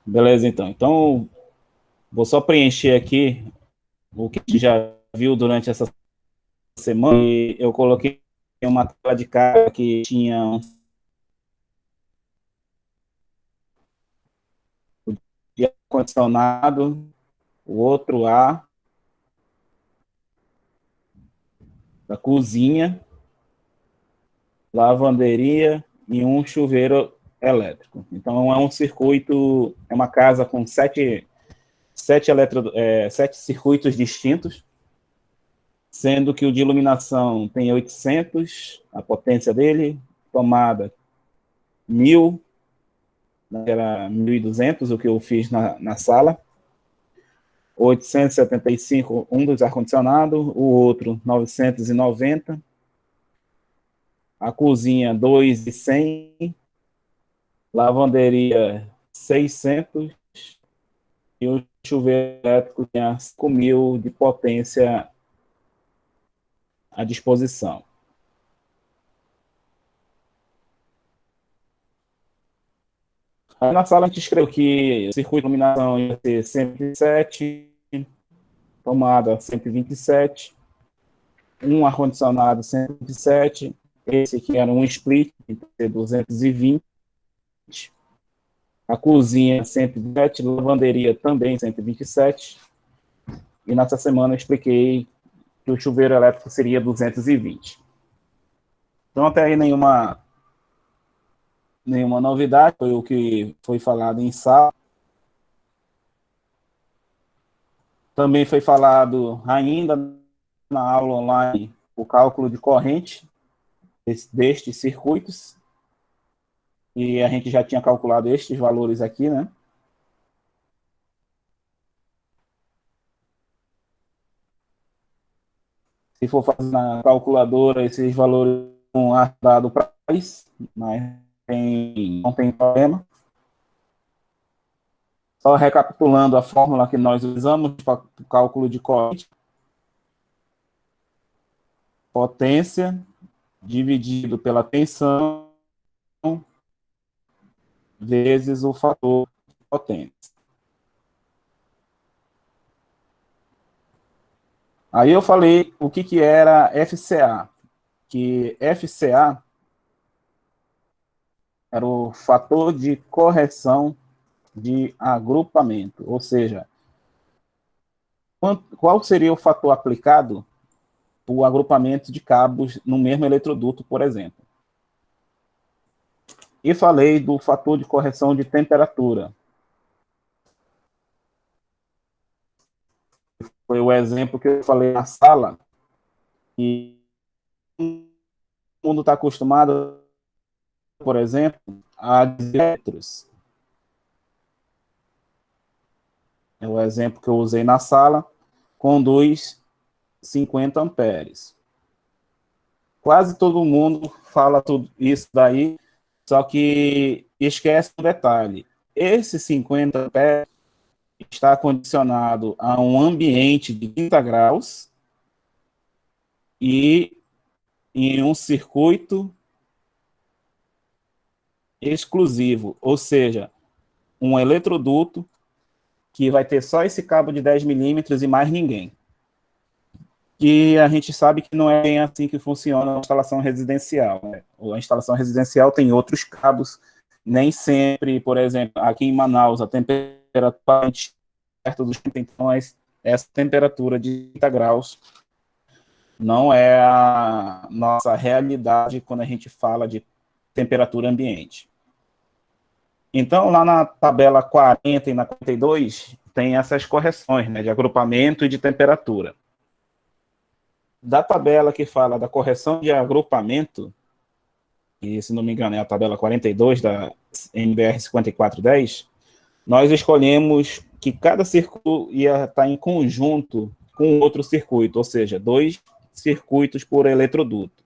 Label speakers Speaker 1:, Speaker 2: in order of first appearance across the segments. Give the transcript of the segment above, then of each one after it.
Speaker 1: Beleza, então. Então, vou só preencher aqui o que a gente já viu durante essa semana. E eu coloquei uma tela de cara que tinha um ar-condicionado, o outro ar da cozinha, lavanderia e um chuveiro elétrico. Então, é um circuito, é uma casa com sete circuitos distintos, sendo que o de iluminação tem 800, a potência dele, tomada 1000, era 1.200 o que eu fiz na sala, 875 um dos ar-condicionado, o outro 990, a cozinha 2.100, lavanderia 600 e o chuveiro elétrico tinha 5.000 de potência à disposição. Aí na sala a gente escreveu que o circuito de iluminação ia ser 107, tomada 127, um ar-condicionado 107, esse aqui era um split, 220, a cozinha 127, lavanderia também 127, e nessa semana eu expliquei que o chuveiro elétrico seria 220. Então até aí nenhuma novidade, foi o que foi falado em sala. Também foi falado ainda na aula online o cálculo de corrente destes circuitos, e a gente já tinha calculado estes valores aqui, né? Se for fazer na calculadora, esses valores vão dado para isso, mas não tem problema. Só recapitulando a fórmula que nós usamos para o cálculo de corrente: potência dividido pela tensão vezes o fator de potência. Aí eu falei o que era FCA, que FCA era o fator de correção de agrupamento, ou seja, qual seria o fator aplicado para o agrupamento de cabos no mesmo eletroduto, por exemplo. E falei do fator de correção de temperatura. Foi o exemplo que eu falei na sala, e todo mundo está acostumado, por exemplo, a metros. É o exemplo que eu usei na sala, conduz 50 amperes. Quase todo mundo fala tudo isso daí, só que esquece um detalhe. Esse 50 amperes está condicionado a um ambiente de 30 graus e em um circuito exclusivo, ou seja, um eletroduto que vai ter só esse cabo de 10 milímetros e mais ninguém. E a gente sabe que não é bem assim que funciona a instalação residencial, né? A instalação residencial tem outros cabos, nem sempre, por exemplo, aqui em Manaus, a temperatura perto dos 30, então essa temperatura de 30 graus não é a nossa realidade quando a gente fala de temperatura ambiente. Então, lá na tabela 40 e na 42, tem essas correções, né, de agrupamento e de temperatura. Da tabela que fala da correção de agrupamento, e se não me engano é a tabela 42 da NBR 5410, nós escolhemos que cada circuito ia estar em conjunto com outro circuito, ou seja, 2 circuitos por eletroduto.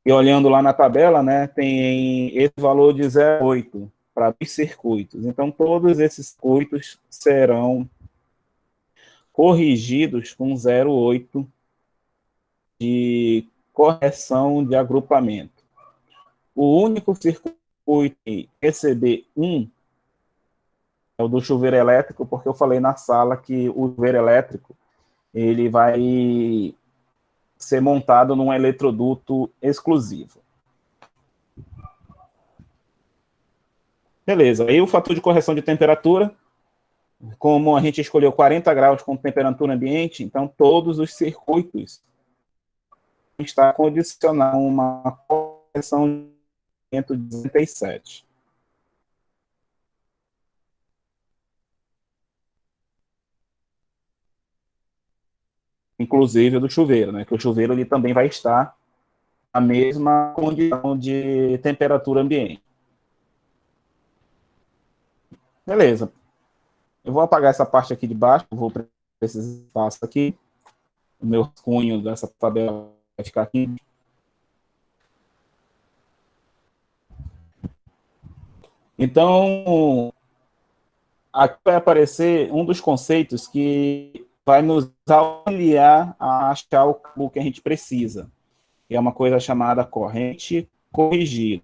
Speaker 1: E olhando lá na tabela, né, tem esse valor de 0,8 para os circuitos. Então, todos esses circuitos serão corrigidos com 0,8 de correção de agrupamento. O único circuito que receber 1 é o do chuveiro elétrico, porque eu falei na sala que o chuveiro elétrico ele vai ser montado num eletroduto exclusivo. Beleza, aí o fator de correção de temperatura, como a gente escolheu 40 graus com temperatura ambiente, então todos os circuitos está condicionado a uma correção de 117. Inclusive do chuveiro, né? Que o chuveiro ele também vai estar na mesma condição de temperatura ambiente. Beleza. Eu vou apagar essa parte aqui de baixo, vou precisar espaço aqui. O meu cunho dessa tabela vai ficar aqui. Então, aqui vai aparecer um dos conceitos que vai nos auxiliar a achar o cabo que a gente precisa, que é uma coisa chamada corrente corrigida,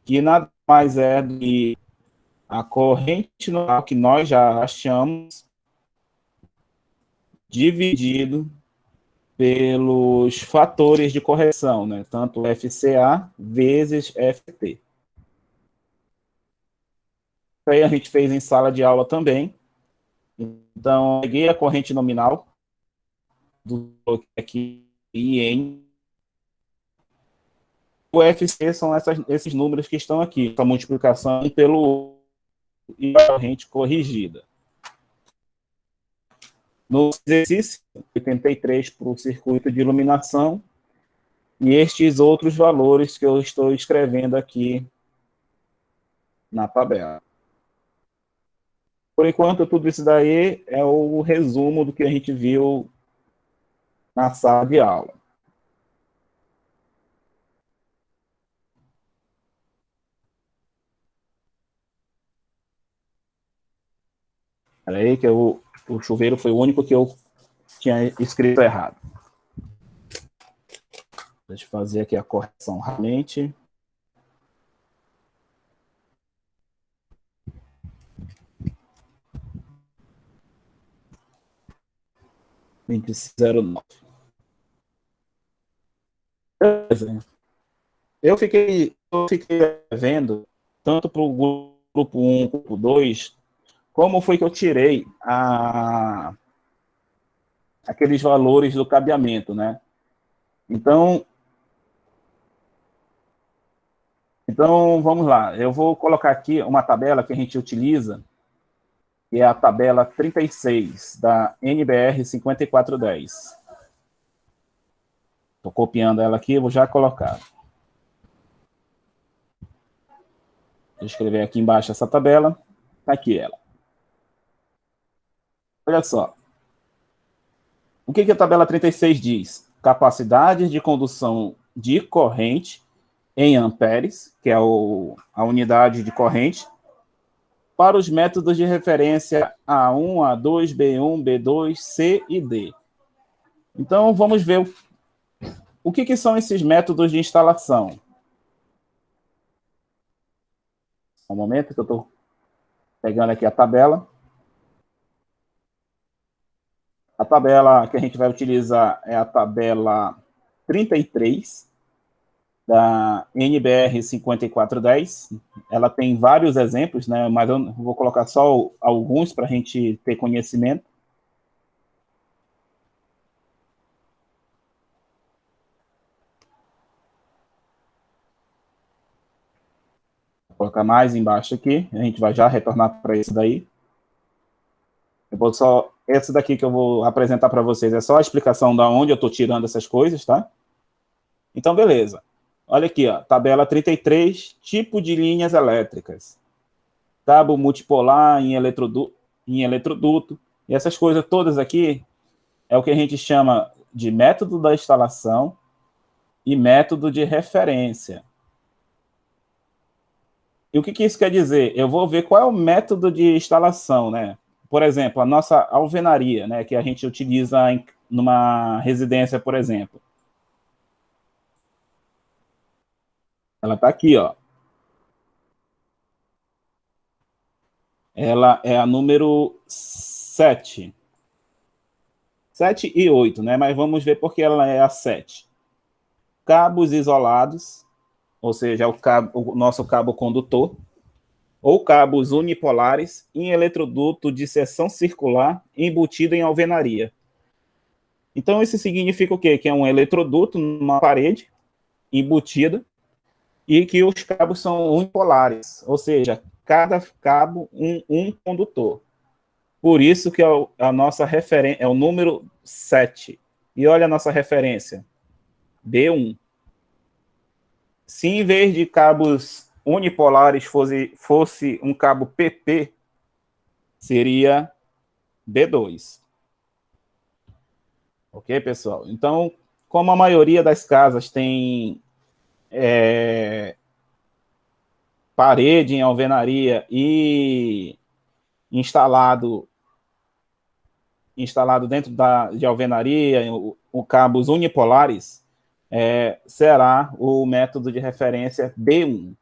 Speaker 1: que nada mais é do que a corrente normal que nós já achamos dividido pelos fatores de correção, né? Tanto FCA vezes FT. Isso aí a gente fez em sala de aula também. Então, peguei a corrente nominal do aqui IN. O FC são esses números que estão aqui, a multiplicação pelo e a corrente corrigida. No exercício 83 para o circuito de iluminação e estes outros valores que eu estou escrevendo aqui na tabela. Por enquanto, tudo isso daí é o resumo do que a gente viu na sala de aula. Aí que o chuveiro foi o único que eu tinha escrito errado. Deixa eu fazer aqui a correção rapidamente. Índice 09. Eu fiquei vendo, tanto para o grupo 1, grupo 2, como foi que eu tirei aqueles valores do cabeamento, né? Então, vamos lá. Eu vou colocar aqui uma tabela que a gente utiliza, que é a tabela 36 da NBR 5410. Estou copiando ela aqui, vou já colocar. Vou escrever aqui embaixo essa tabela. Está aqui ela. Olha só. O que a tabela 36 diz? Capacidade de condução de corrente em amperes, que é a unidade de corrente, para os métodos de referência A1, A2, B1, B2, C e D. Então, vamos ver o que são esses métodos de instalação. Um momento que eu estou pegando aqui a tabela. A tabela que a gente vai utilizar é a tabela 33 da NBR 5410. Ela tem vários exemplos, né? Mas eu vou colocar só alguns para a gente ter conhecimento. Vou colocar mais embaixo aqui. A gente vai já retornar para isso daí. Eu vou só esse daqui que eu vou apresentar para vocês é só a explicação de onde eu estou tirando essas coisas, tá? Então, beleza. Olha aqui, ó, tabela 33, tipo de linhas elétricas. Cabo multipolar em eletroduto. E essas coisas todas aqui é o que a gente chama de método da instalação e método de referência. E o que isso quer dizer? Eu vou ver qual é o método de instalação, né? Por exemplo, a nossa alvenaria, né, que a gente utiliza numa residência, por exemplo. Ela está aqui, ó. ela é a número 7. 7 e 8, né? Mas vamos ver porque ela é a 7. Cabos isolados, ou seja, o nosso cabo condutor, ou cabos unipolares em eletroduto de seção circular embutido em alvenaria. Então, isso significa o quê? Que é um eletroduto numa parede embutida e que os cabos são unipolares, ou seja, cada cabo um condutor. Por isso que a nossa referência é o número 7. E olha a nossa referência, B1. Se em vez de cabos unipolares fosse um cabo PP, seria B2. Ok, pessoal? Então, como a maioria das casas tem parede em alvenaria e instalado dentro de alvenaria, o cabos unipolares, será o método de referência B1.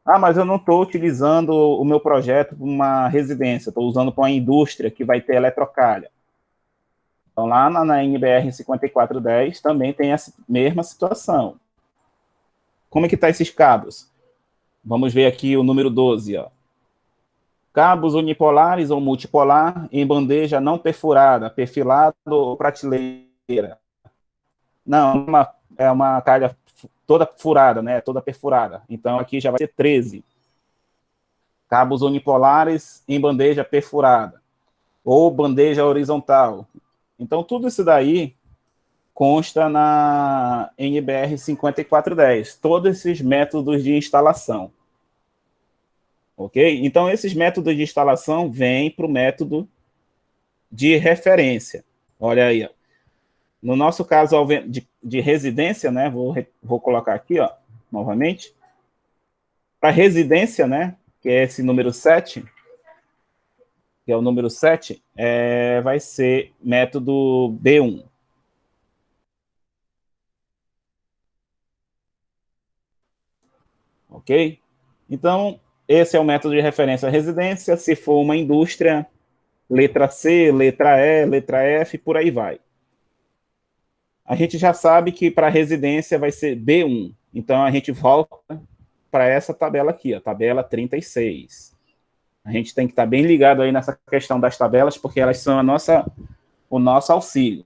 Speaker 1: Ah, mas eu não estou utilizando o meu projeto para uma residência, estou usando para uma indústria que vai ter eletrocalha. Então, lá na NBR 5410 também tem essa mesma situação. Como é que tá esses cabos? Vamos ver aqui o número 12, ó. Cabos unipolares ou multipolar em bandeja não perfurada, perfilado ou prateleira. Não, é uma calha toda furada, né? Toda perfurada. Então, aqui já vai ser 13. Cabos unipolares em bandeja perfurada ou bandeja horizontal. Então, tudo isso daí consta na NBR 5410, todos esses métodos de instalação. Ok? Então, esses métodos de instalação vêm para o método de referência. Olha aí, ó. No nosso caso de residência, né? Vou colocar aqui, ó, novamente. Para residência, né? Que é esse número 7, que é o número 7, vai ser método B1. Ok? Então, esse é o método de referência à residência. Se for uma indústria, letra C, letra E, letra F, por aí vai. A gente já sabe que para residência vai ser B1. Então, a gente volta para essa tabela aqui, a tabela 36. A gente tem que estar bem ligado aí nessa questão das tabelas, porque elas são o nosso auxílio.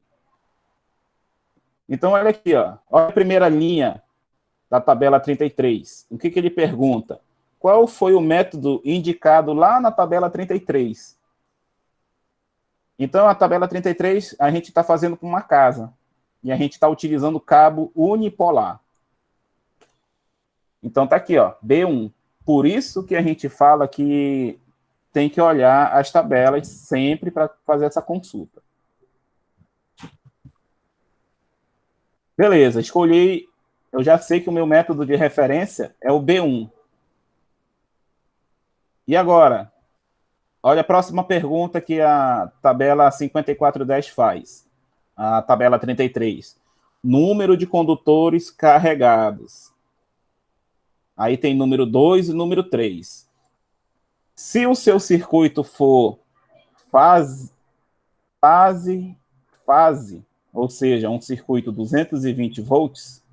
Speaker 1: Então, olha aqui, ó. Olha a primeira linha da tabela 33. O que ele pergunta? Qual foi o método indicado lá na tabela 33? Então, a tabela 33, a gente está fazendo com uma casa. E a gente está utilizando cabo unipolar. Então, tá aqui, ó, B1. Por isso que a gente fala que tem que olhar as tabelas sempre para fazer essa consulta. Beleza, escolhi. Eu já sei que o meu método de referência é o B1. E agora? Olha a próxima pergunta que a tabela 5410 faz. A tabela 33. Número de condutores carregados. Aí tem número 2 e número 3. Se o seu circuito for fase, ou seja, um circuito 220 volts,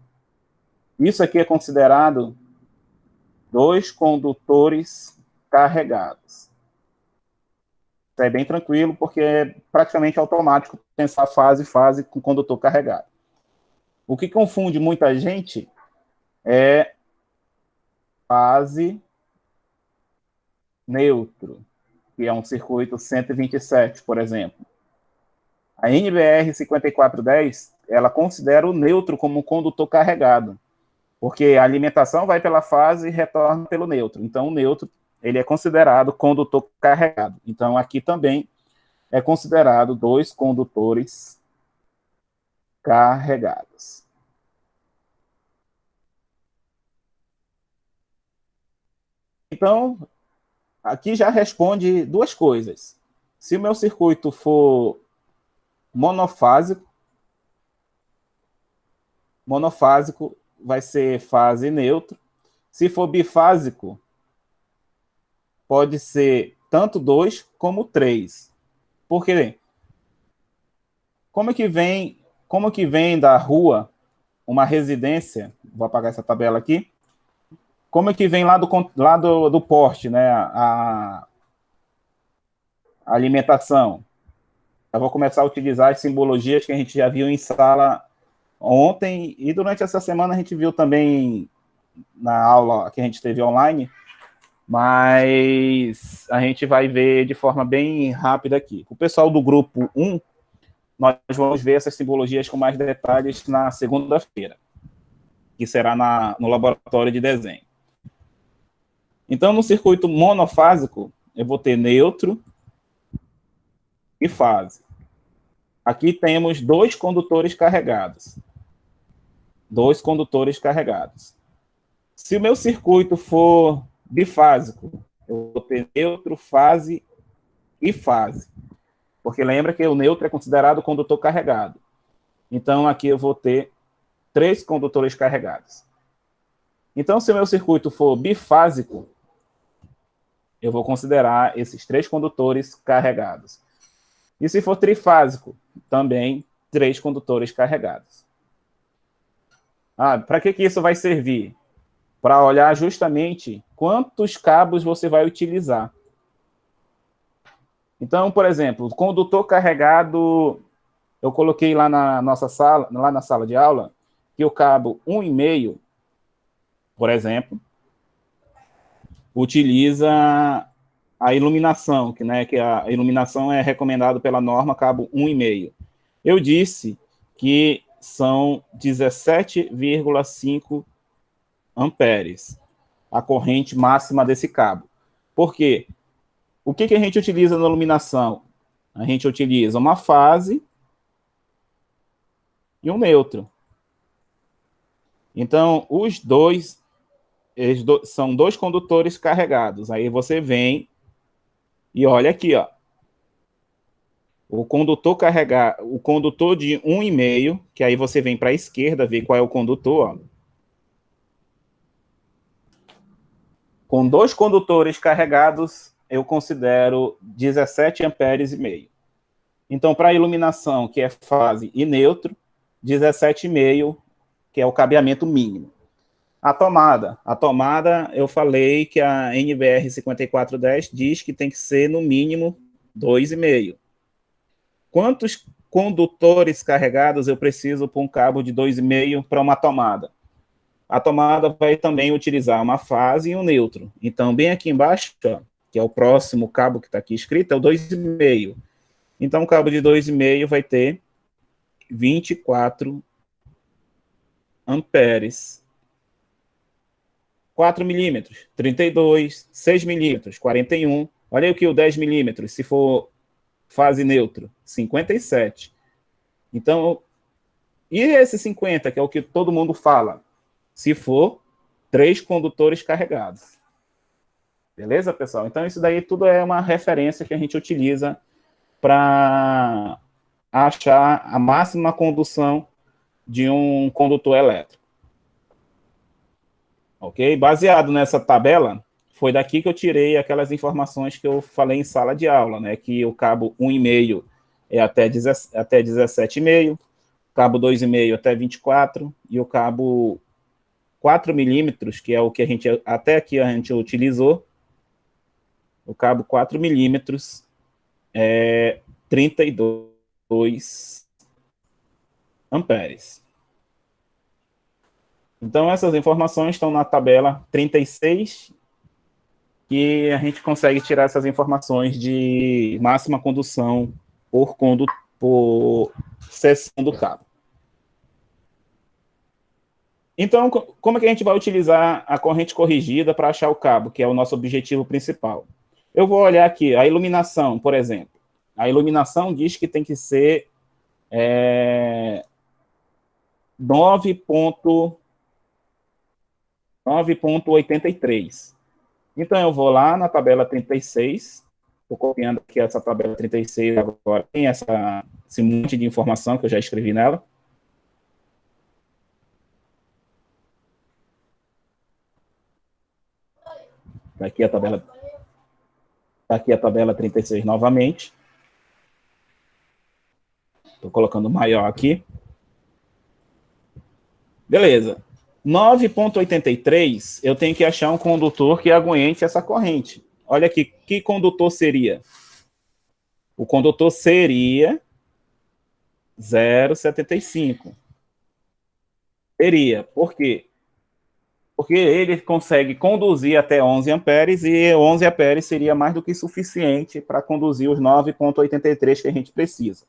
Speaker 1: isso aqui é considerado 2 condutores carregados. Isso é bem tranquilo, porque é praticamente automático pensar fase com condutor carregado. O que confunde muita gente é fase neutro, que é um circuito 127, por exemplo. A NBR 5410, ela considera o neutro como condutor carregado, porque a alimentação vai pela fase e retorna pelo neutro. Então, o neutro ele é considerado condutor carregado. Então, aqui também é considerado 2 condutores carregados. Então, aqui já responde duas coisas. Se o meu circuito for monofásico vai ser fase neutro. Se for bifásico, pode ser tanto 2 como 3. Por quê? Como que vem da rua uma residência, vou apagar essa tabela aqui, como é que vem lá do porte, né, a alimentação? Eu vou começar a utilizar as simbologias que a gente já viu em sala ontem, e durante essa semana a gente viu também na aula que a gente teve online, mas a gente vai ver de forma bem rápida aqui. O pessoal do grupo 1, nós vamos ver essas simbologias com mais detalhes na segunda-feira, que será no laboratório de desenho. Então, no circuito monofásico, eu vou ter neutro e fase. Aqui temos dois condutores carregados. Dois condutores carregados. Se o meu circuito for bifásico, eu vou ter neutro, fase e fase. Porque lembra que o neutro é considerado condutor carregado. Então, aqui eu vou ter 3 condutores carregados. Então, se o meu circuito for bifásico, eu vou considerar esses 3 condutores carregados. E se for trifásico, também 3 condutores carregados. Para que isso vai servir? Para olhar justamente quantos cabos você vai utilizar. Então, por exemplo, o condutor carregado, eu coloquei lá na nossa sala, lá na sala de aula, que o cabo 1,5, por exemplo, utiliza a iluminação, que a iluminação é recomendada pela norma cabo 1,5. Eu disse que são 17,5 amperes a corrente máxima desse cabo. Por quê? O que a gente utiliza na iluminação? A gente utiliza uma fase e um neutro. Então, os dois são 2 condutores carregados. Aí você vem e olha aqui, ó. O condutor de 1,5, que aí você vem para a esquerda ver qual é o condutor, ó. Com 2 condutores carregados, eu considero 17 amperes e meio. Então, para a iluminação, que é fase e neutro, 17,5, que é o cabeamento mínimo. A tomada, eu falei que a NBR 5410 diz que tem que ser no mínimo 2,5. Quantos condutores carregados eu preciso para um cabo de 2,5 para uma tomada? A tomada vai também utilizar uma fase e um neutro. Então, bem aqui embaixo, ó, que é o próximo cabo que está aqui escrito, é o 2,5. Então, o cabo de 2,5 vai ter 24 amperes. 4 milímetros, 32, 6 milímetros, 41. Olha aí o que o 10 milímetros, se for fase neutro, 57. Então, e esse 50, que é o que todo mundo fala? Se for 3 condutores carregados. Beleza, pessoal? Então, isso daí tudo é uma referência que a gente utiliza para achar a máxima condução de um condutor elétrico. Ok? Baseado nessa tabela, foi daqui que eu tirei aquelas informações que eu falei em sala de aula, né? Que o cabo 1,5 é até 17,5, cabo 2,5 até 24, e o cabo 4 milímetros, que é o que a gente até aqui a gente utilizou, o cabo 4 milímetros é 32 amperes. Então, essas informações estão na tabela 36, que a gente consegue tirar essas informações de máxima condução por seção do cabo. Então, como é que a gente vai utilizar a corrente corrigida para achar o cabo, que é o nosso objetivo principal? Eu vou olhar aqui, a iluminação, por exemplo. A iluminação diz que tem que ser 9,83. Então, eu vou lá na tabela 36, estou copiando aqui essa tabela 36 agora, tem esse monte de informação que eu já escrevi nela. Aqui a tabela. Está aqui a tabela 36 novamente. Estou colocando maior aqui. Beleza. 9,83, eu tenho que achar um condutor que aguente essa corrente. Olha aqui, que condutor seria? O condutor seria 0,75. Seria. Por quê? Porque ele consegue conduzir até 11 amperes e 11 amperes seria mais do que suficiente para conduzir os 9,83 que a gente precisa.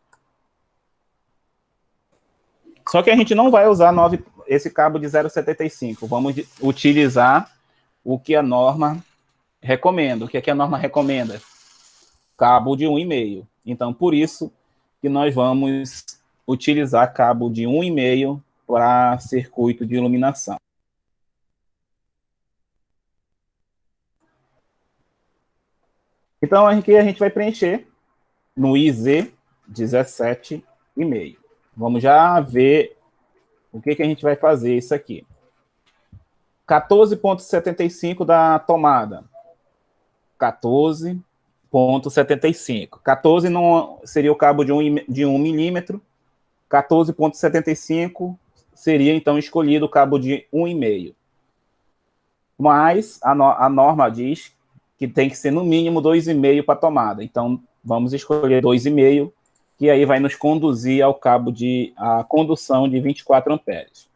Speaker 1: Só que a gente não vai usar esse cabo de 0,75. Vamos utilizar o que a norma recomenda. O que a norma recomenda? Cabo de 1,5. Então, por isso que nós vamos utilizar cabo de 1,5 para circuito de iluminação. Então, aqui a gente vai preencher no IZ 17,5. Vamos já ver o que a gente vai fazer isso aqui. 14,75 da tomada. 14,75. 14 não seria o cabo de 1 milímetro. 14,75 seria, então, escolhido o cabo de 1,5. Mas a norma diz que tem que ser no mínimo 2,5 para tomada. Então, vamos escolher 2,5, que aí vai nos conduzir ao cabo de a condução de 24 amperes.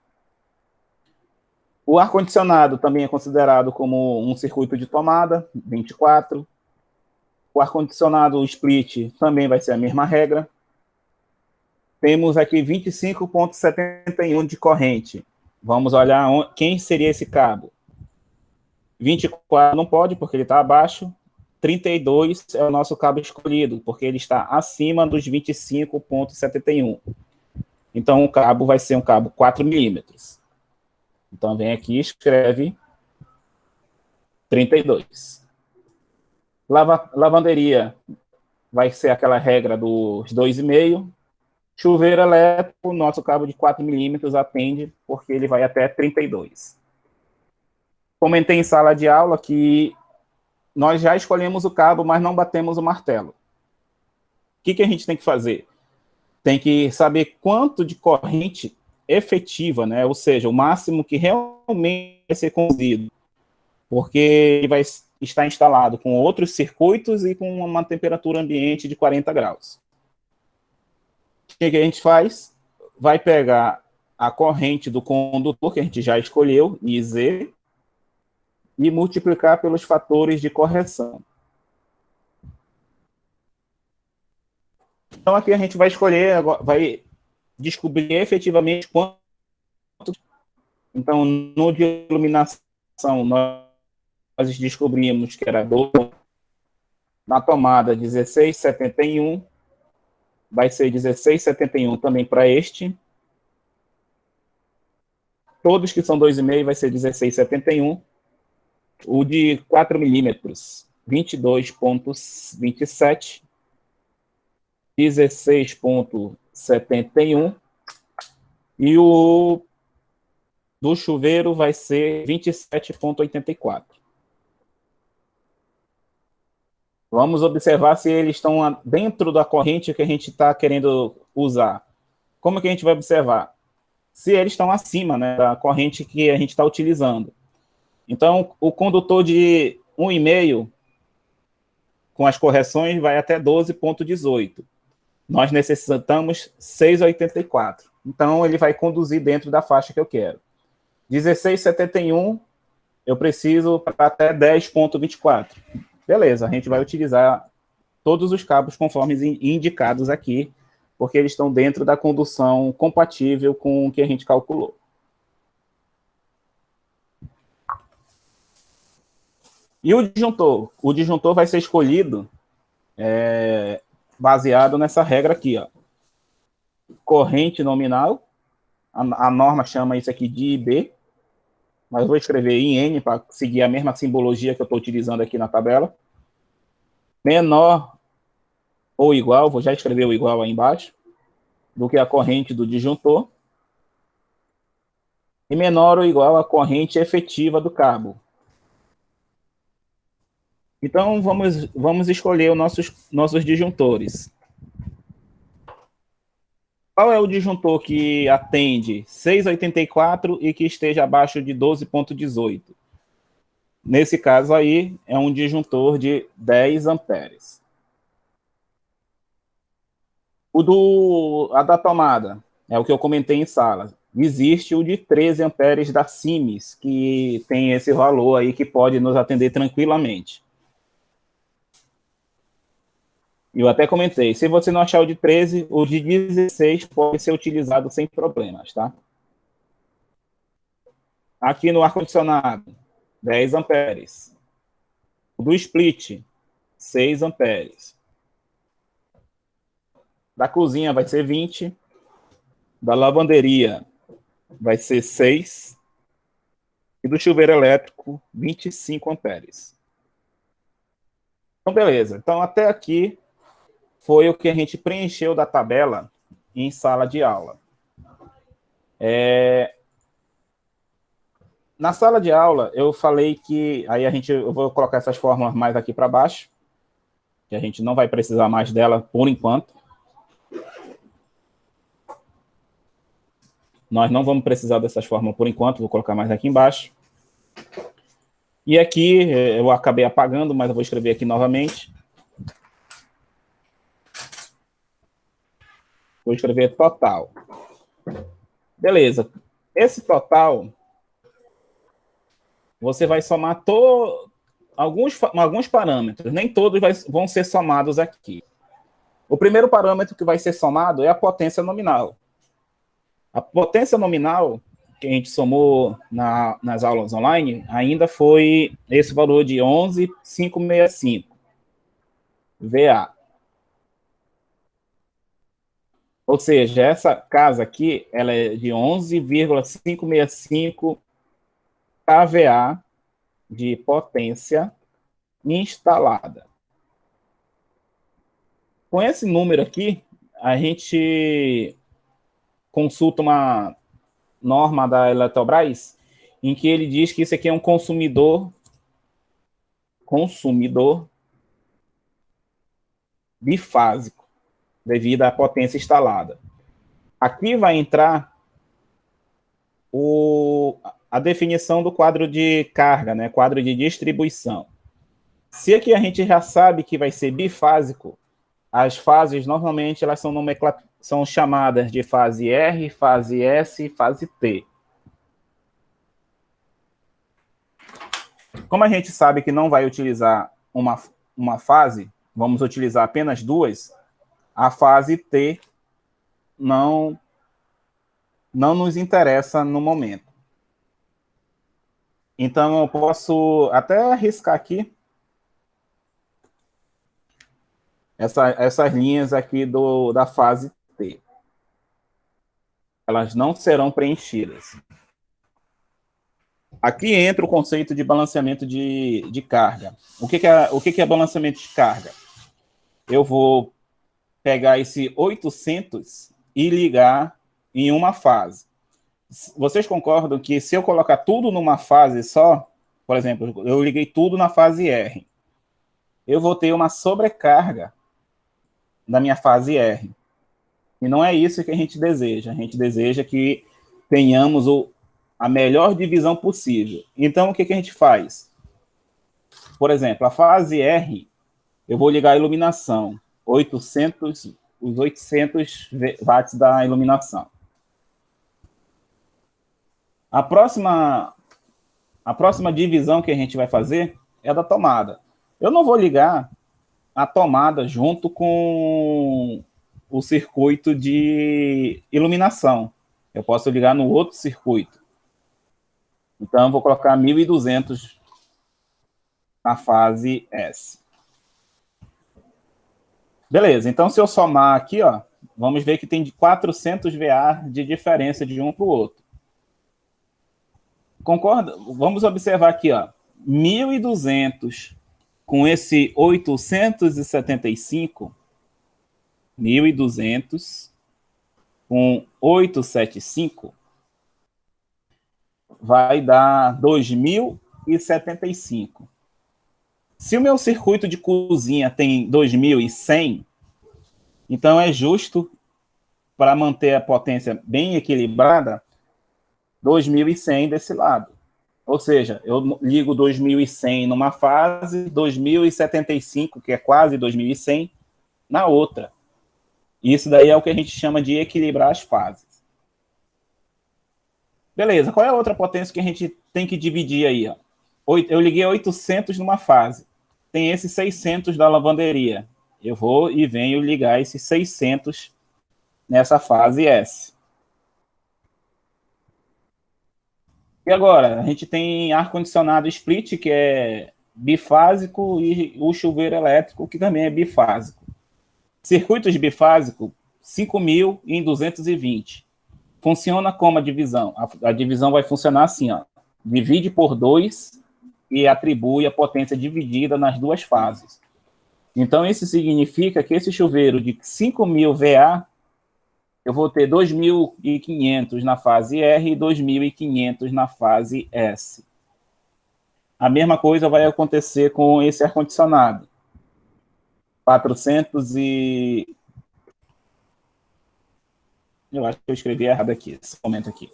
Speaker 1: O ar-condicionado também é considerado como um circuito de tomada, 24. O ar-condicionado split também vai ser a mesma regra. Temos aqui 25,71 de corrente. Vamos olhar quem seria esse cabo. 24 não pode, porque ele está abaixo. 32 é o nosso cabo escolhido, porque ele está acima dos 25,71. Então, o cabo vai ser um cabo 4 milímetros. Então, vem aqui e escreve 32. Lavanderia vai ser aquela regra dos 2,5. Chuveiro elétrico, nosso cabo de 4 milímetros atende, porque ele vai até 32. Comentei em sala de aula que nós já escolhemos o cabo, mas não batemos o martelo. O que a gente tem que fazer? Tem que saber quanto de corrente efetiva, né? Ou seja, o máximo que realmente vai ser conduzido, porque ele vai estar instalado com outros circuitos e com uma temperatura ambiente de 40 graus. O que a gente faz? Vai pegar a corrente do condutor, que a gente já escolheu, IZ, e multiplicar pelos fatores de correção. Então, aqui a gente vai escolher, vai descobrir efetivamente quanto. Então, no de iluminação, nós descobrimos que era 12. Na tomada, 16,71. Vai ser 16,71 também para este. Todos que são 2,5 vai ser 16,71. O de 4 milímetros, 22,27. 16,71. E o do chuveiro vai ser 27,84. Vamos observar se eles estão dentro da corrente que a gente está querendo usar. Como que a gente vai observar? Se eles estão acima, né, da corrente que a gente está utilizando. Então, o condutor de 1,5, com as correções, vai até 12,18. Nós necessitamos 6,84. Então, ele vai conduzir dentro da faixa que eu quero. 16,71, eu preciso para até 10,24. Beleza, a gente vai utilizar todos os cabos conforme indicados aqui, porque eles estão dentro da condução compatível com o que a gente calculou. E o disjuntor? O disjuntor vai ser escolhido baseado nessa regra aqui, ó. Corrente nominal, a norma chama isso aqui de IB, mas eu vou escrever em N para seguir a mesma simbologia que eu estou utilizando aqui na tabela. Menor ou igual, vou já escrever o igual aí embaixo, do que a corrente do disjuntor. E menor ou igual à corrente efetiva do cabo. Então, vamos escolher os nossos disjuntores. Qual é o disjuntor que atende 6,84 e que esteja abaixo de 12,18? Nesse caso aí, é um disjuntor de 10 amperes. A da tomada, é o que eu comentei em sala. Existe o de 13 amperes da Siemens, que tem esse valor aí que pode nos atender tranquilamente. Eu até comentei, se você não achar o de 13, o de 16 pode ser utilizado sem problemas, tá? Aqui no ar-condicionado, 10 amperes. O do split, 6 amperes. Da cozinha vai ser 20. Da lavanderia vai ser 6. E do chuveiro elétrico, 25 amperes. Então, beleza. Então, até aqui foi o que a gente preencheu da tabela em sala de aula. Na sala de aula, eu falei que... Aí eu vou colocar essas fórmulas mais aqui para baixo, que a gente não vai precisar mais dela por enquanto. Nós não vamos precisar dessas fórmulas por enquanto, vou colocar mais aqui embaixo. E aqui, eu acabei apagando, mas eu vou escrever aqui novamente. Vou escrever total. Beleza. Esse total, você vai somar alguns parâmetros. Nem todos vão ser somados aqui. O primeiro parâmetro que vai ser somado é a potência nominal. A potência nominal que a gente somou nas aulas online ainda foi esse valor de 11,565 VA. Ou seja, essa casa aqui ela é de 11,565 kVA de potência instalada. Com esse número aqui, a gente consulta uma norma da Eletrobras, em que ele diz que isso aqui é um consumidor bifásico, devido à potência instalada. Aqui vai entrar a definição do quadro de carga, né? Quadro de distribuição. Se aqui a gente já sabe que vai ser bifásico, as fases normalmente elas são chamadas de fase R, fase S e fase T. Como a gente sabe que não vai utilizar uma fase, vamos utilizar apenas duas, a fase T não nos interessa no momento. Então, eu posso até arriscar aqui essas linhas aqui da fase T. Elas não serão preenchidas. Aqui entra o conceito de balanceamento de carga. O que é balanceamento de carga? Eu vou pegar esse 800 e ligar em uma fase. Vocês concordam que se eu colocar tudo numa fase só, por exemplo, eu liguei tudo na fase R, eu vou ter uma sobrecarga da minha fase R. E não é isso que a gente deseja. A gente deseja que tenhamos a melhor divisão possível. Então, o que a gente faz? Por exemplo, a fase R, eu vou ligar a iluminação, os 800 watts da iluminação. A próxima divisão que a gente vai fazer é a da tomada. Eu não vou ligar a tomada junto com o circuito de iluminação. Eu posso ligar no outro circuito. Então, eu vou colocar 1.200 na fase S. Beleza, então se eu somar aqui, ó, vamos ver que tem 400 VA de diferença de um para o outro. Concorda? Vamos observar aqui, ó, 1.200 com esse 875, 1.200 com 875, vai dar 2.075. Se o meu circuito de cozinha tem 2100, então é justo, para manter a potência bem equilibrada, 2100 desse lado. Ou seja, eu ligo 2100 numa fase, 2075, que é quase 2100, na outra. Isso daí é o que a gente chama de equilibrar as fases. Beleza, qual é a outra potência que a gente tem que dividir aí? Ó? Eu liguei 800 numa fase. Tem esse 600 da lavanderia. Eu vou e venho ligar esses 600 nessa fase S. E agora, a gente tem ar-condicionado split, que é bifásico, e o chuveiro elétrico, que também é bifásico. Circuitos bifásicos, 5.000 em 220. Funciona como a divisão? A divisão vai funcionar assim, ó. Divide por 2 e atribui a potência dividida nas duas fases. Então, isso significa que esse chuveiro de 5.000 VA, eu vou ter 2.500 na fase R e 2.500 na fase S. A mesma coisa vai acontecer com esse ar-condicionado. 400 e... Eu acho que eu escrevi errado aqui, esse momento aqui.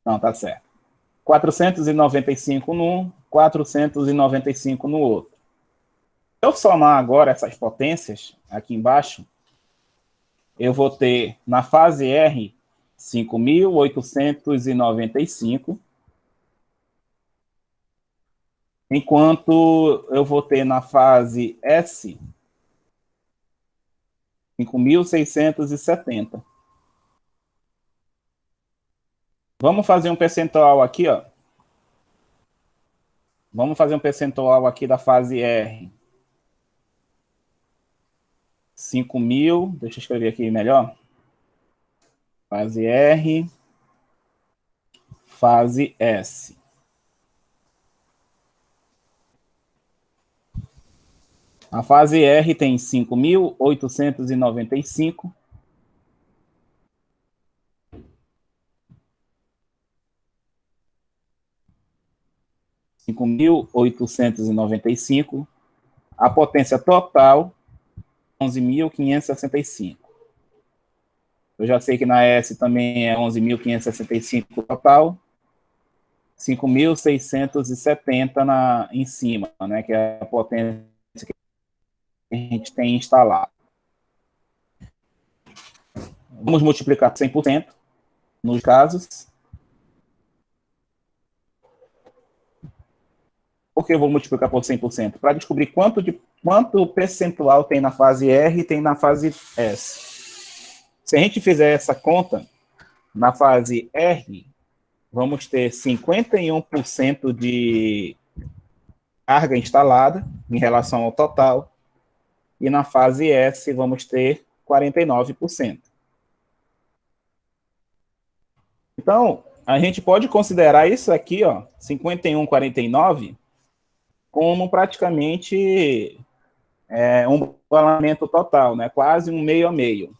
Speaker 1: Não, tá certo. 495 num, 495 no outro. Se eu somar agora essas potências aqui embaixo, eu vou ter na fase R 5.895, enquanto eu vou ter na fase S 5.670. Vamos fazer um percentual aqui, ó. Vamos fazer um percentual aqui da fase R. 5.000, deixa eu escrever aqui melhor. Fase R, fase S. A fase R tem 5.895. A potência total, 11.565. Eu já sei que na S também é 11.565 total, 5.670 em cima, né, que é a potência que a gente tem instalado. Vamos multiplicar por 100% nos casos. Por que eu vou multiplicar por 100%? Para descobrir quanto percentual tem na fase R e tem na fase S. Se a gente fizer essa conta, na fase R, vamos ter 51% de carga instalada em relação ao total, e na fase S vamos ter 49%. Então, a gente pode considerar isso aqui, ó, 51, 49, como praticamente um balanceamento total, né? Quase um meio a meio.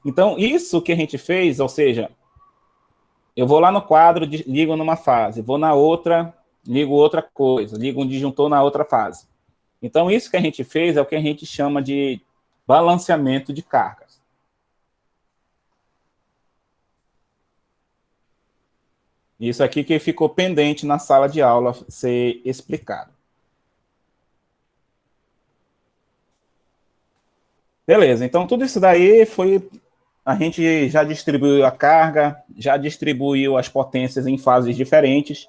Speaker 1: Então, isso que a gente fez, ou seja, eu vou lá no quadro, ligo numa fase, vou na outra, ligo outra coisa, ligo um disjuntor na outra fase. Então, isso que a gente fez é o que a gente chama de balanceamento de cargas. Isso aqui que ficou pendente na sala de aula ser explicado. Beleza, então tudo isso daí foi... A gente já distribuiu a carga, já distribuiu as potências em fases diferentes.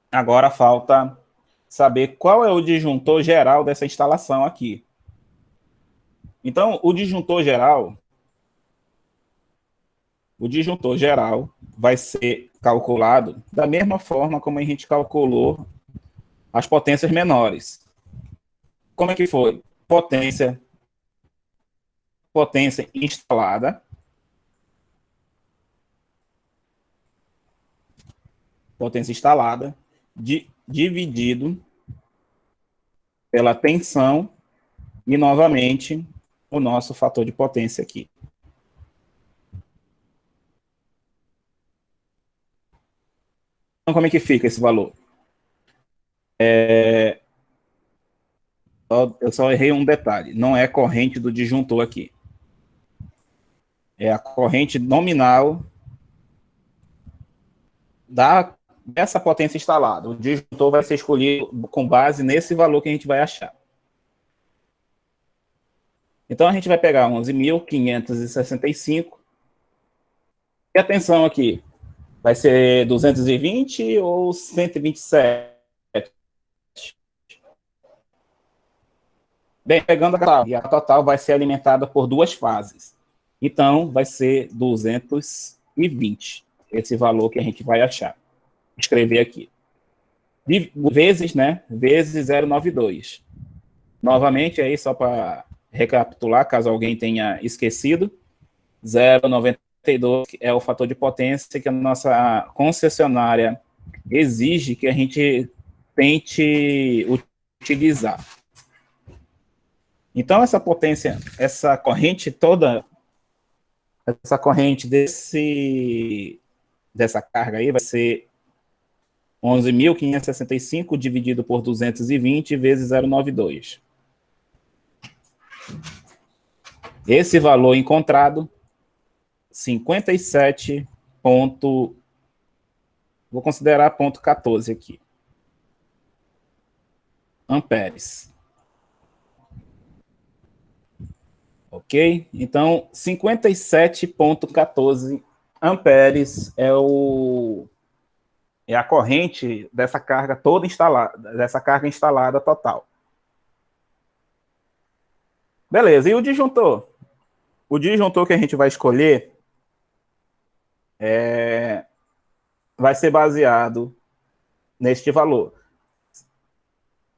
Speaker 1: Agora falta saber qual é o disjuntor geral dessa instalação aqui. Então, o disjuntor geral vai ser calculado da mesma forma como a gente calculou as potências menores. Como é que foi? Potência instalada, dividido pela tensão e, novamente, o nosso fator de potência aqui. como é que fica esse valor? Eu só errei um detalhe, não é corrente do disjuntor aqui. É a corrente nominal dessa potência instalada. O disjuntor vai ser escolhido com base nesse valor que a gente vai achar. Então, a gente vai pegar 11.565. E atenção aqui, vai ser 220 ou 127? Bem, pegando a total, e a total vai ser alimentada por duas fases. Então, vai ser 220, esse valor que a gente vai achar. Escrever aqui. Vezes, né? Vezes 0,92. Novamente, aí, só para recapitular, caso alguém tenha esquecido, 0,92 é o fator de potência que a nossa concessionária exige que a gente tente utilizar. Então, essa potência, essa corrente toda, essa corrente dessa carga aí vai ser 11.565 dividido por 220 vezes 0,92. Esse valor encontrado, 57 ponto, vou considerar ponto 14 aqui, amperes. Ok? Então, 57,14 amperes é a corrente dessa carga toda instalada, dessa carga instalada total. Beleza, e o disjuntor? O disjuntor que a gente vai escolher vai ser baseado neste valor.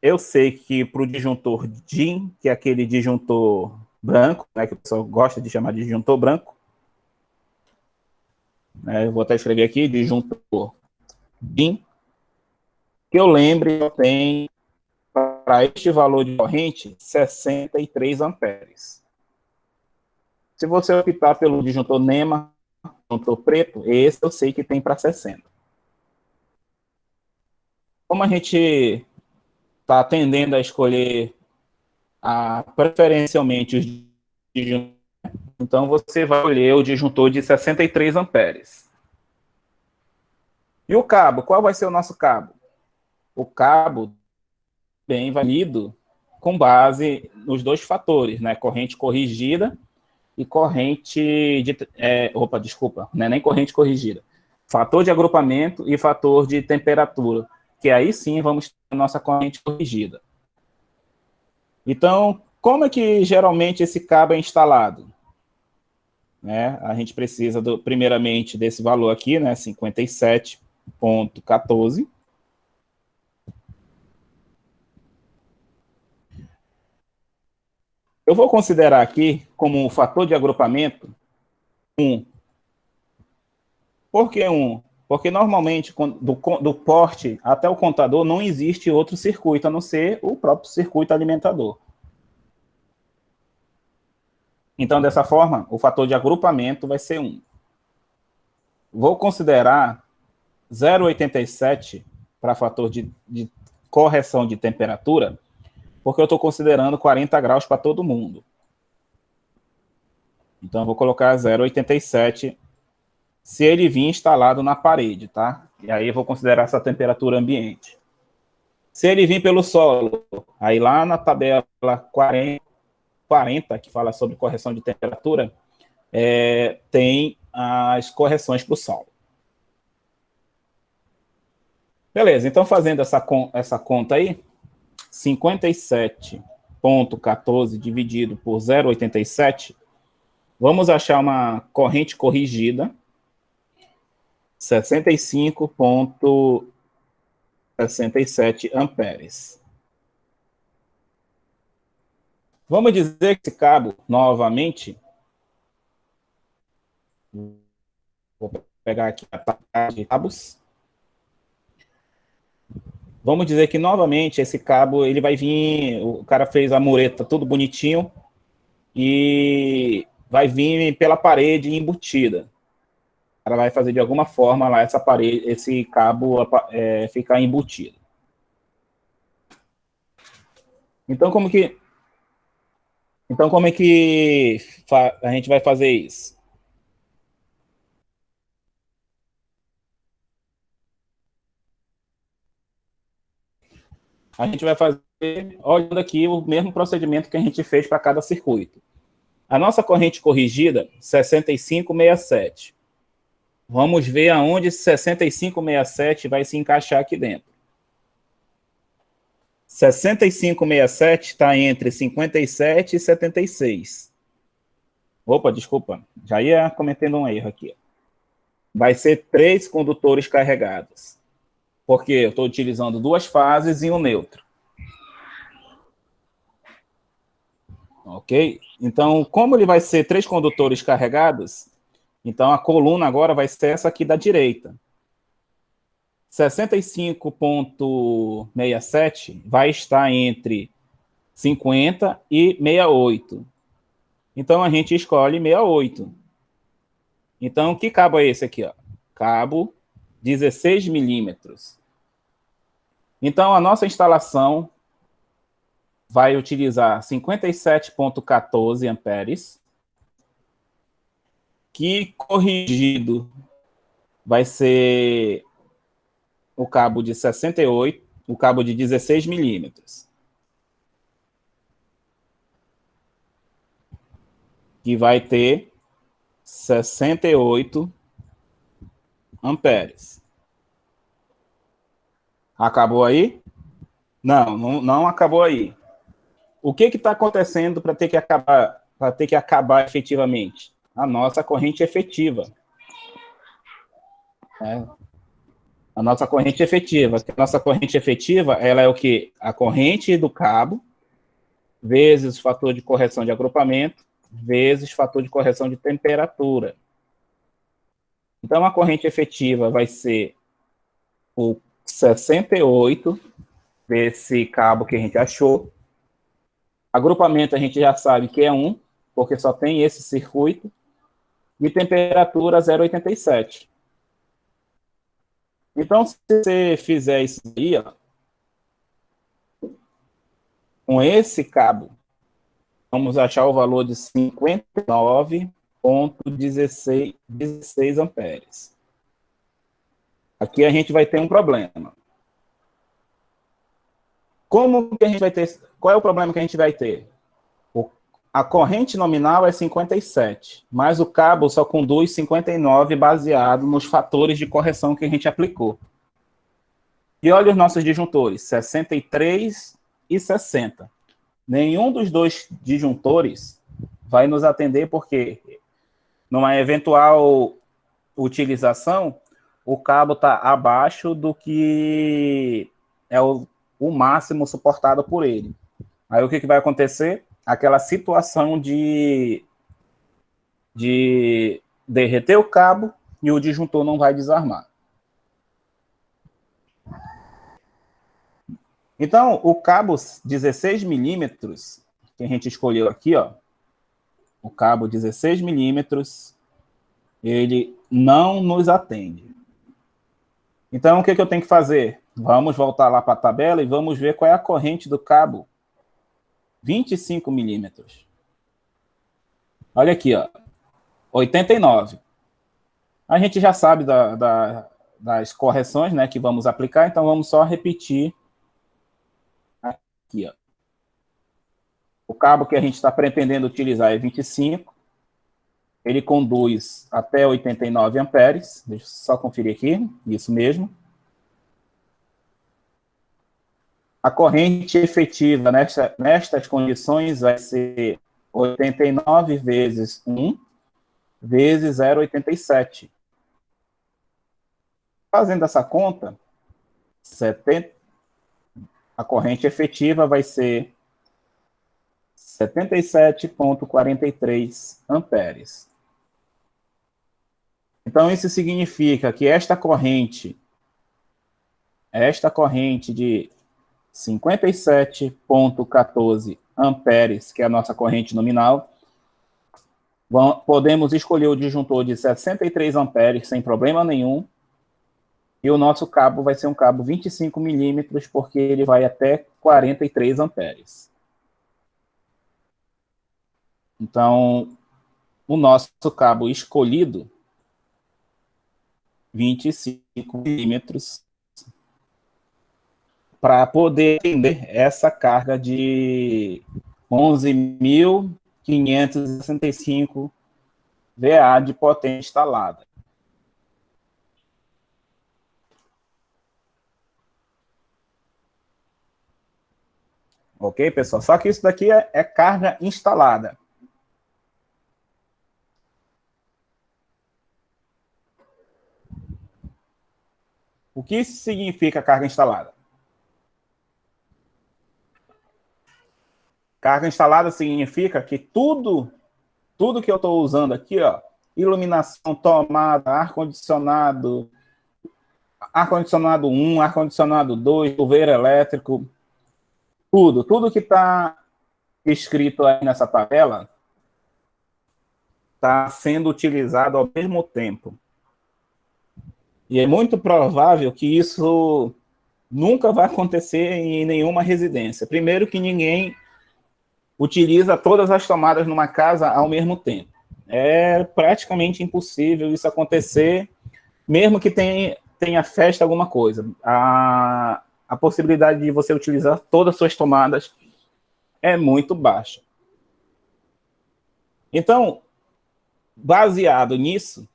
Speaker 1: Eu sei que para o disjuntor DIN, que é aquele disjuntor branco, né, que o pessoal gosta de chamar de disjuntor branco, eu vou até escrever aqui, disjuntor DIN, que eu lembre, eu tenho para este valor de corrente 63 amperes. Se você optar pelo disjuntor NEMA, disjuntor preto, esse eu sei que tem para 60. Como a gente está tendendo a escolher preferencialmente os disjuntores, então você vai escolher o disjuntor de 63 amperes. E o cabo? Qual vai ser o nosso cabo? O cabo bem valido com base nos dois fatores, né? Corrente corrigida e corrente de... desculpa, não é nem corrente corrigida. Fator de agrupamento e fator de temperatura, que aí sim vamos ter a nossa corrente corrigida. Então, como é que geralmente esse cabo é instalado? A gente precisa, primeiramente, desse valor aqui, né, 57,14. Eu vou considerar aqui como um fator de agrupamento 1. Por que 1? Porque normalmente, do porte até o contador, não existe outro circuito, a não ser o próprio circuito alimentador. Então, dessa forma, o fator de agrupamento vai ser 1. Vou considerar 0,87 para fator de correção de temperatura, porque eu estou considerando 40 graus para todo mundo. Então, eu vou colocar 0,87 se ele vir instalado na parede, tá? E aí eu vou considerar essa temperatura ambiente. Se ele vir pelo solo, aí lá na tabela 40 que fala sobre correção de temperatura, tem as correções para o solo. Beleza, então fazendo essa conta aí, 57,14 dividido por 0,87, vamos achar uma corrente corrigida, 65,67 amperes. Vamos dizer que esse cabo, novamente, vou pegar aqui a tabela de cabos. Vamos dizer que, novamente, esse cabo, ele vai vir, o cara fez a mureta tudo bonitinho e vai vir pela parede embutida. ela vai fazer de alguma forma lá esse cabo ficar embutido. Então, como é que a gente vai fazer isso? A gente vai fazer, olhando aqui, o mesmo procedimento que a gente fez para cada circuito. A nossa corrente corrigida, 6567. Vamos ver aonde 6567 vai se encaixar aqui dentro. 6567 está entre 57 e 76. Opa, desculpa, já ia cometendo um erro aqui. Vai ser 3 condutores carregados, porque eu estou utilizando 2 fases e um neutro. Ok? Então, como ele vai ser 3 condutores carregados, então a coluna agora vai ser essa aqui da direita. 65,67 vai estar entre 50 e 68. Então, a gente escolhe 68. Então, que cabo é esse aqui? Ó? Cabo 16 milímetros. Então, a nossa instalação vai utilizar 57,14 amperes, que corrigido vai ser o cabo de 68, o cabo de 16 milímetros, que vai ter 68 amperes. Acabou aí? Não acabou aí. O que está acontecendo para ter que acabar efetivamente? A nossa corrente efetiva. A nossa corrente efetiva. A nossa corrente efetiva, ela é o quê? A corrente do cabo, vezes o fator de correção de agrupamento, vezes o fator de correção de temperatura. Então, a corrente efetiva vai ser o 68 desse cabo que a gente achou. Agrupamento a gente já sabe que é 1, porque só tem esse circuito. E temperatura 0,87. Então, se você fizer isso aí, ó, com esse cabo, vamos achar o valor de 59,16 amperes. Aqui a gente vai ter um problema. Como que a gente vai ter? Qual é o problema que a gente vai ter? A corrente nominal é 57, mas o cabo só conduz 59 baseado nos fatores de correção que a gente aplicou. E olha os nossos disjuntores, 63 e 60. Nenhum dos dois disjuntores vai nos atender porque, numa eventual utilização, o cabo está abaixo do que é o máximo suportado por ele. Aí o que vai acontecer? Aquela situação de derreter o cabo e o disjuntor não vai desarmar. Então, o cabo 16 milímetros, que a gente escolheu aqui, ó, o cabo 16 milímetros, ele não nos atende. Então, o que eu tenho que fazer? Vamos voltar lá para a tabela e vamos ver qual é a corrente do cabo 25 milímetros. Olha aqui, ó, 89. A gente já sabe das correções, né, que vamos aplicar, então vamos só repetir aqui, ó. O cabo que a gente está pretendendo utilizar é 25. Ele conduz até 89 amperes. Deixa eu só conferir aqui. Isso mesmo. A corrente efetiva nestas condições vai ser 89 vezes 1 vezes 0,87. Fazendo essa conta, 70, a corrente efetiva vai ser 77,43 amperes. Então, isso significa que esta corrente de 57,14 amperes, que é a nossa corrente nominal, Podemos escolher o disjuntor de 63 amperes sem problema nenhum. E o nosso cabo vai ser um cabo 25 milímetros, porque ele vai até 43 amperes. Então, o nosso cabo escolhido, 25 milímetros, para poder atender essa carga de 11.565 VA de potência instalada. Ok, pessoal? Só que isso daqui é carga instalada. O que isso significa carga instalada? Carga instalada significa que tudo que eu estou usando aqui, ó, iluminação, tomada, ar-condicionado 1, ar-condicionado 2, chuveiro elétrico, tudo que está escrito aí nessa tabela está sendo utilizado ao mesmo tempo. E é muito provável que isso nunca vai acontecer em nenhuma residência. Primeiro que ninguém utiliza todas as tomadas numa casa ao mesmo tempo. É praticamente impossível isso acontecer, mesmo que tenha festa, alguma coisa. A possibilidade de você utilizar todas as suas tomadas é muito baixa. Então, baseado nisso,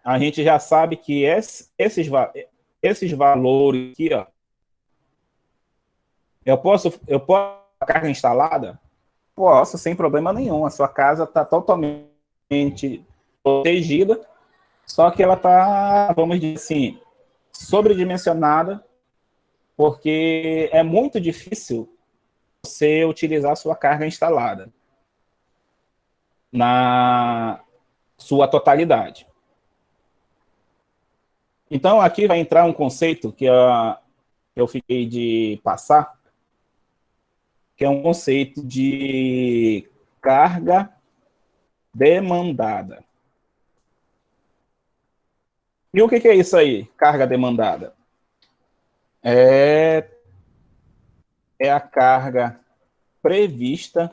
Speaker 1: a gente já sabe que esses valores aqui, ó, eu posso a carga instalada? Posso, sem problema nenhum. A sua casa está totalmente protegida, só que ela está, vamos dizer assim, sobredimensionada, porque é muito difícil você utilizar a sua carga instalada na sua totalidade. Então, aqui vai entrar um conceito que eu fiquei de passar, que é um conceito de carga demandada. E o que é isso aí, carga demandada? É a carga prevista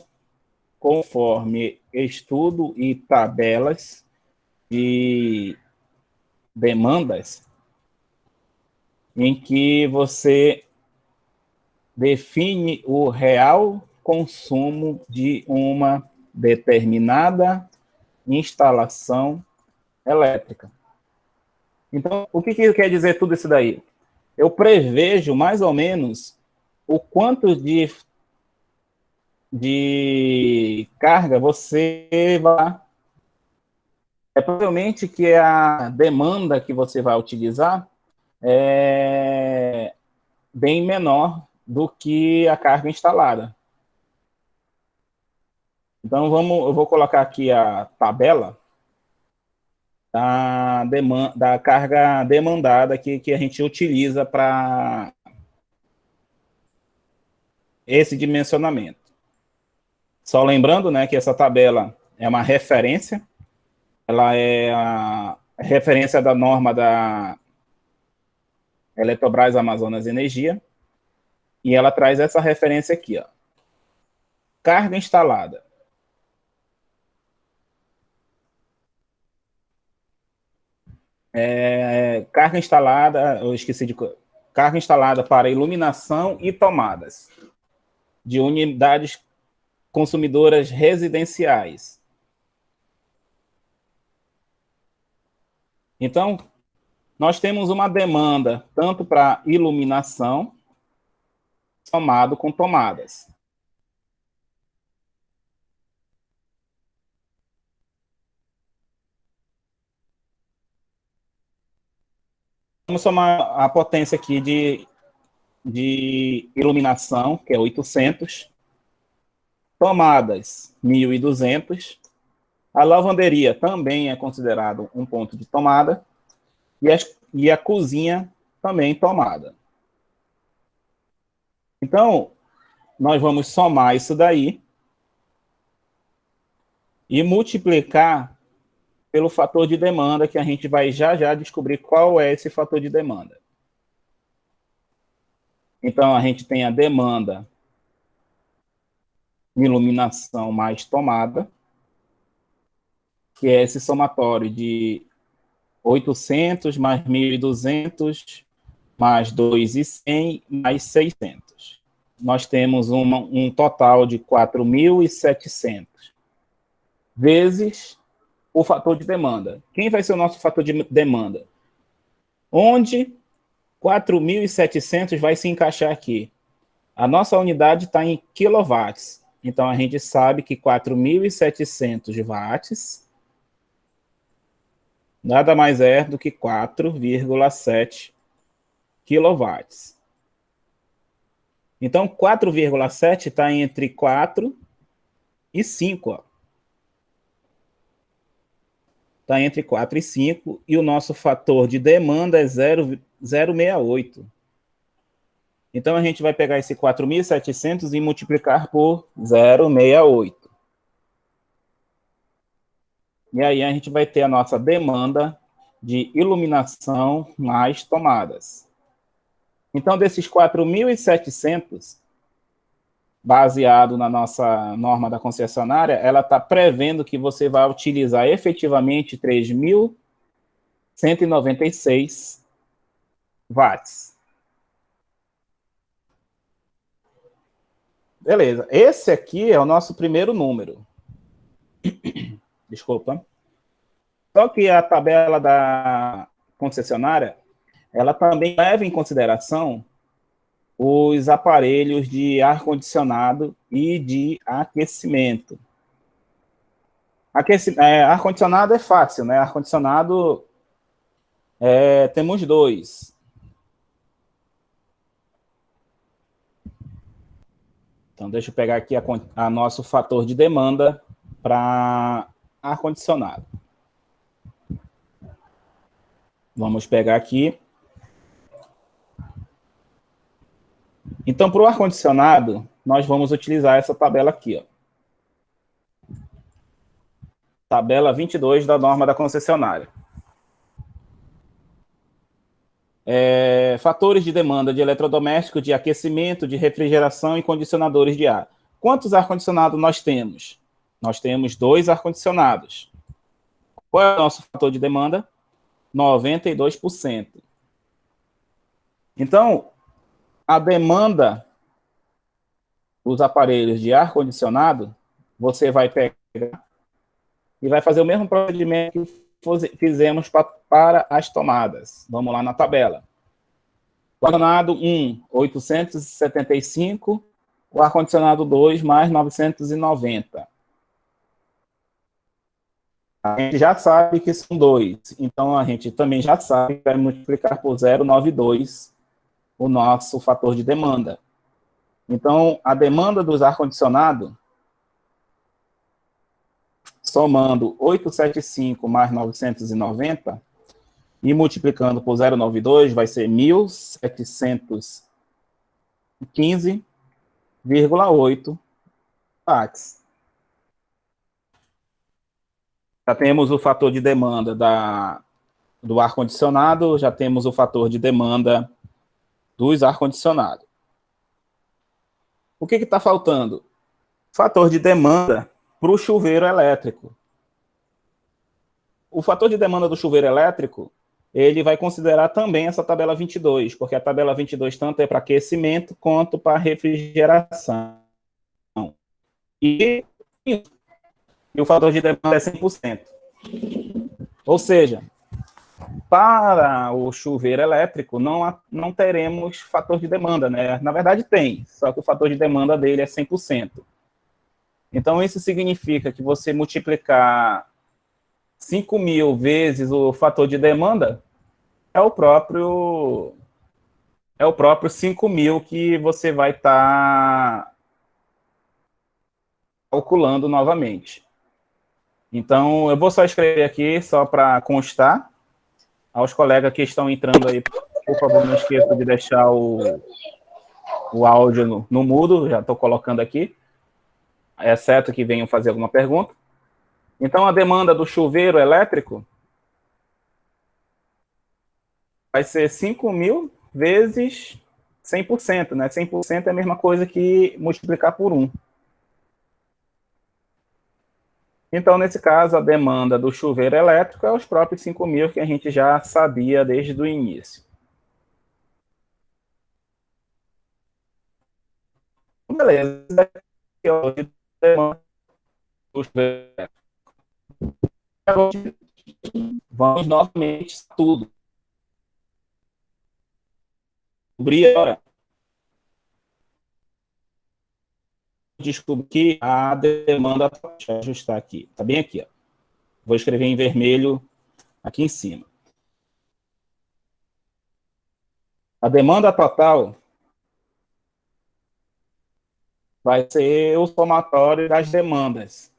Speaker 1: conforme estudo e tabelas de demandas em que você define o real consumo de uma determinada instalação elétrica. Então, o que quer dizer tudo isso daí? Eu prevejo mais ou menos o quanto de carga você vai. Provavelmente que a demanda que você vai utilizar é bem menor do que a carga instalada. Então, eu vou colocar aqui a tabela da carga demandada que a gente utiliza para esse dimensionamento. Só lembrando, né, que essa tabela é uma referência, ela é a referência da norma da Eletrobras Amazonas Energia, e ela traz essa referência aqui, ó. Carga instalada. Carga instalada, eu esqueci de... Carga instalada para iluminação e tomadas de unidades consumidoras residenciais. Então, nós temos uma demanda tanto para iluminação, somado com tomadas. Vamos somar a potência aqui de iluminação, que é 800, tomadas 1.200, a lavanderia também é considerado um ponto de tomada, e a cozinha também tomada. Então, nós vamos somar isso daí e multiplicar pelo fator de demanda, que a gente vai já descobrir qual é esse fator de demanda. Então, a gente tem a demanda de iluminação mais tomada, que é esse somatório de 800 mais 1.200 mais 2.100 mais 600. Nós temos um total de 4.700 vezes o fator de demanda. Quem vai ser o nosso fator de demanda? Onde 4.700 vai se encaixar aqui? A nossa unidade está em quilowatts. Então, a gente sabe que 4.700 watts nada mais é do que 4,7 quilowatts. Então, 4,7 está entre 4 e 5. Está entre 4 e 5, e o nosso fator de demanda é 0,68. Então, a gente vai pegar esse 4.700 e multiplicar por 0,68. E aí a gente vai ter a nossa demanda de iluminação mais tomadas. Então, desses 4.700, baseado na nossa norma da concessionária, ela está prevendo que você vai utilizar efetivamente 3.196 watts. Beleza. Esse aqui é o nosso primeiro número. Desculpa. Só que a tabela da concessionária, ela também leva em consideração os aparelhos de ar-condicionado e de aquecimento. Ar-condicionado é fácil, né? Ar-condicionado temos dois. Então, deixa eu pegar aqui a nosso fator de demanda para ar-condicionado. Vamos pegar aqui. Então, para o ar-condicionado, nós vamos utilizar essa tabela aqui, ó. Tabela 22 da norma da concessionária. Fatores de demanda de eletrodoméstico, de aquecimento, de refrigeração e condicionadores de ar. Quantos ar-condicionados nós temos? Nós temos 2 ar-condicionados. Qual é o nosso fator de demanda? 92%. Então, a demanda dos aparelhos de ar-condicionado, você vai pegar e vai fazer o mesmo procedimento que fizemos para as tomadas. Vamos lá na tabela. O ar-condicionado 1, 875, o ar-condicionado 2, mais 990. A gente já sabe que são 2, então a gente também já sabe que vai multiplicar por 0,92 o nosso fator de demanda. Então, a demanda dos ar-condicionado, somando 875 mais 990 e multiplicando por 0,92, vai ser 1.715,8 watts. Já temos o fator de demanda do ar-condicionado, já temos o fator de demanda dos ar-condicionado. O que está faltando? Fator de demanda para o chuveiro elétrico. O fator de demanda do chuveiro elétrico, ele vai considerar também essa tabela 22, porque a tabela 22 tanto é para aquecimento quanto para refrigeração. E o fator de demanda é 100%. Ou seja, para o chuveiro elétrico, não teremos fator de demanda, né? Na verdade, tem, só que o fator de demanda dele é 100%. Então, isso significa que você multiplicar 5.000 vezes o fator de demanda, é o próprio 5.000 que você vai estar calculando novamente. Então, eu vou só escrever aqui, só para constar. Aos colegas que estão entrando aí, por favor, não esqueça de deixar o áudio no mudo, já estou colocando aqui, exceto que venham fazer alguma pergunta. Então, a demanda do chuveiro elétrico vai ser 5.000 vezes 100%, né? 100% é a mesma coisa que multiplicar por 1. Então, nesse caso, a demanda do chuveiro elétrico é os próprios 5.000 que a gente já sabia desde o início. Beleza. Aqui, ó, demanda do chuveiro elétrico. Vamos novamente tudo. Descobrir agora. Descobri que a demanda, deixa eu ajustar aqui, tá bem aqui, ó. Vou escrever em vermelho aqui em cima. A demanda total vai ser o somatório das demandas.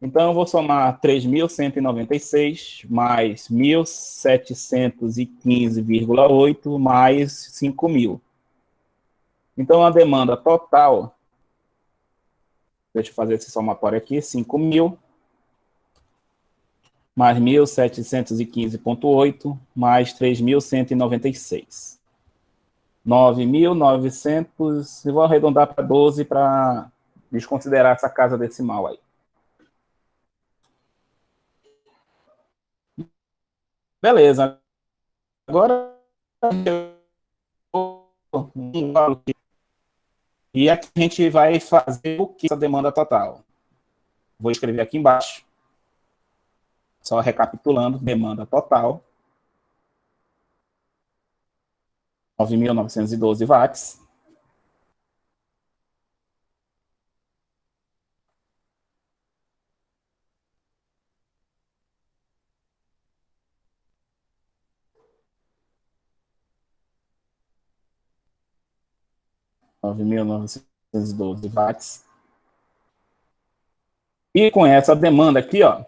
Speaker 1: Então, eu vou somar 3.196 mais 1.715,8 mais 5.000. Então, a demanda total, deixa eu fazer esse somatório aqui, 5.000 mais 1.715,8 mais 3.196. 9.900, e vou arredondar para 12 para desconsiderar essa casa decimal aí. Beleza. Agora, e aqui a gente vai fazer o que essa demanda total. Vou escrever aqui embaixo, só recapitulando, demanda total, 9.912 watts. Watts. E com essa demanda aqui, ó,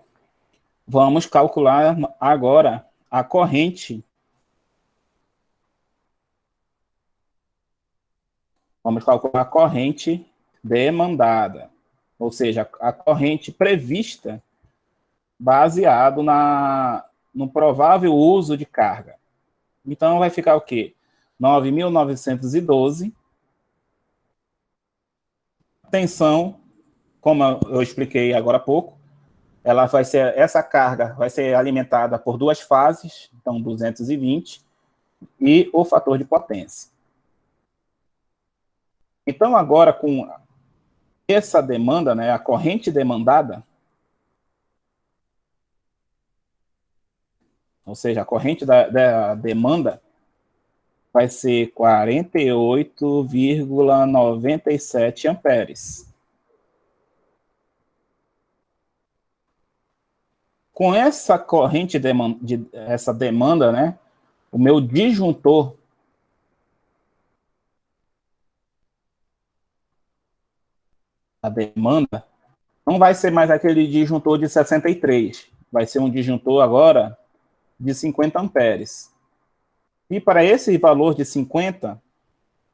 Speaker 1: vamos calcular agora a corrente. Vamos calcular a corrente demandada, ou seja, a corrente prevista baseado no provável uso de carga. Então, vai ficar o quê? 9.912. Tensão, como eu expliquei agora há pouco, essa carga vai ser alimentada por duas fases, então 220, e o fator de potência. Então, agora, com essa demanda, né, a corrente demandada, ou seja, a corrente da demanda vai ser 48,97 amperes. Com essa corrente essa demanda, né, o meu disjuntor da demanda não vai ser mais aquele disjuntor de 63, vai ser um disjuntor agora de 50 amperes. E para esse valor de 50,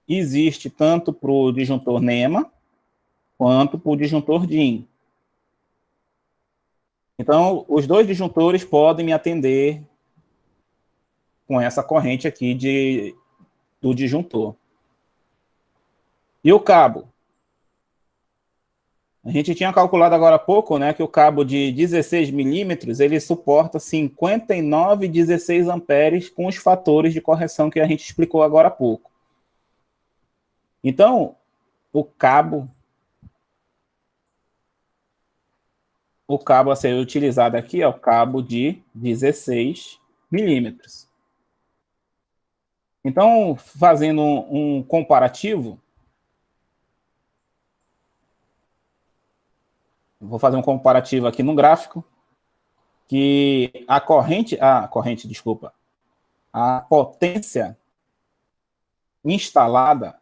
Speaker 1: existe tanto para o disjuntor NEMA quanto para o disjuntor DIN. Então, os dois disjuntores podem me atender com essa corrente aqui do disjuntor. E o cabo? A gente tinha calculado agora há pouco, né, que o cabo de 16 milímetros, ele suporta 59,16 amperes com os fatores de correção que a gente explicou agora há pouco. Então, o cabo a ser utilizado aqui é o cabo de 16 milímetros. Então, fazendo um comparativo, vou fazer um comparativo aqui no gráfico, que a potência instalada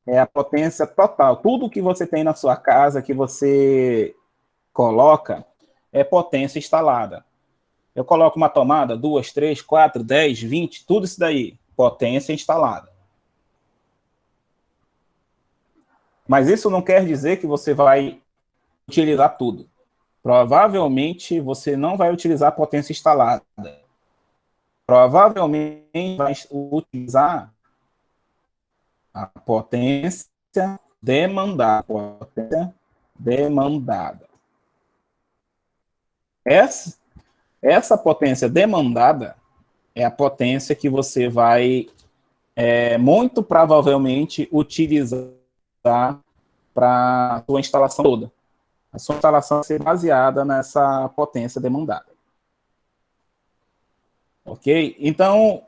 Speaker 1: é a potência total. Tudo que você tem na sua casa, que você coloca, é potência instalada. Eu coloco uma tomada, 2, 3, 4, 10, 20, tudo isso daí, potência instalada. Mas isso não quer dizer que você vai utilizar tudo. Provavelmente você não vai utilizar a potência instalada. Provavelmente vai utilizar a potência demandada. Potência demandada. Essa potência demandada é a potência que você vai, muito provavelmente, utilizar para a sua instalação toda. A sua instalação vai ser baseada nessa potência demandada. Ok? Então,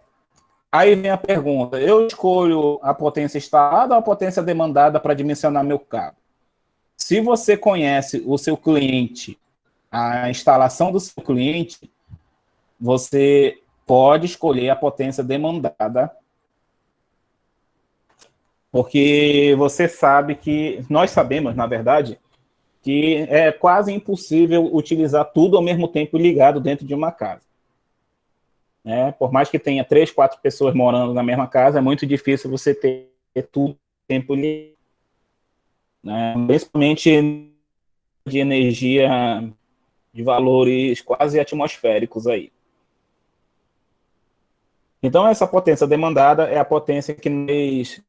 Speaker 1: aí vem a pergunta: eu escolho a potência instalada ou a potência demandada para dimensionar meu cabo? Se você conhece o seu cliente, a instalação do seu cliente, você pode escolher a potência demandada, porque você sabe que, nós sabemos, na verdade, que é quase impossível utilizar tudo ao mesmo tempo ligado dentro de uma casa. Por mais que tenha 3, 4 pessoas morando na mesma casa, é muito difícil você ter tudo tempo ligado. Principalmente de energia de valores quase atmosféricos aí. Então, essa potência demandada é a potência que nós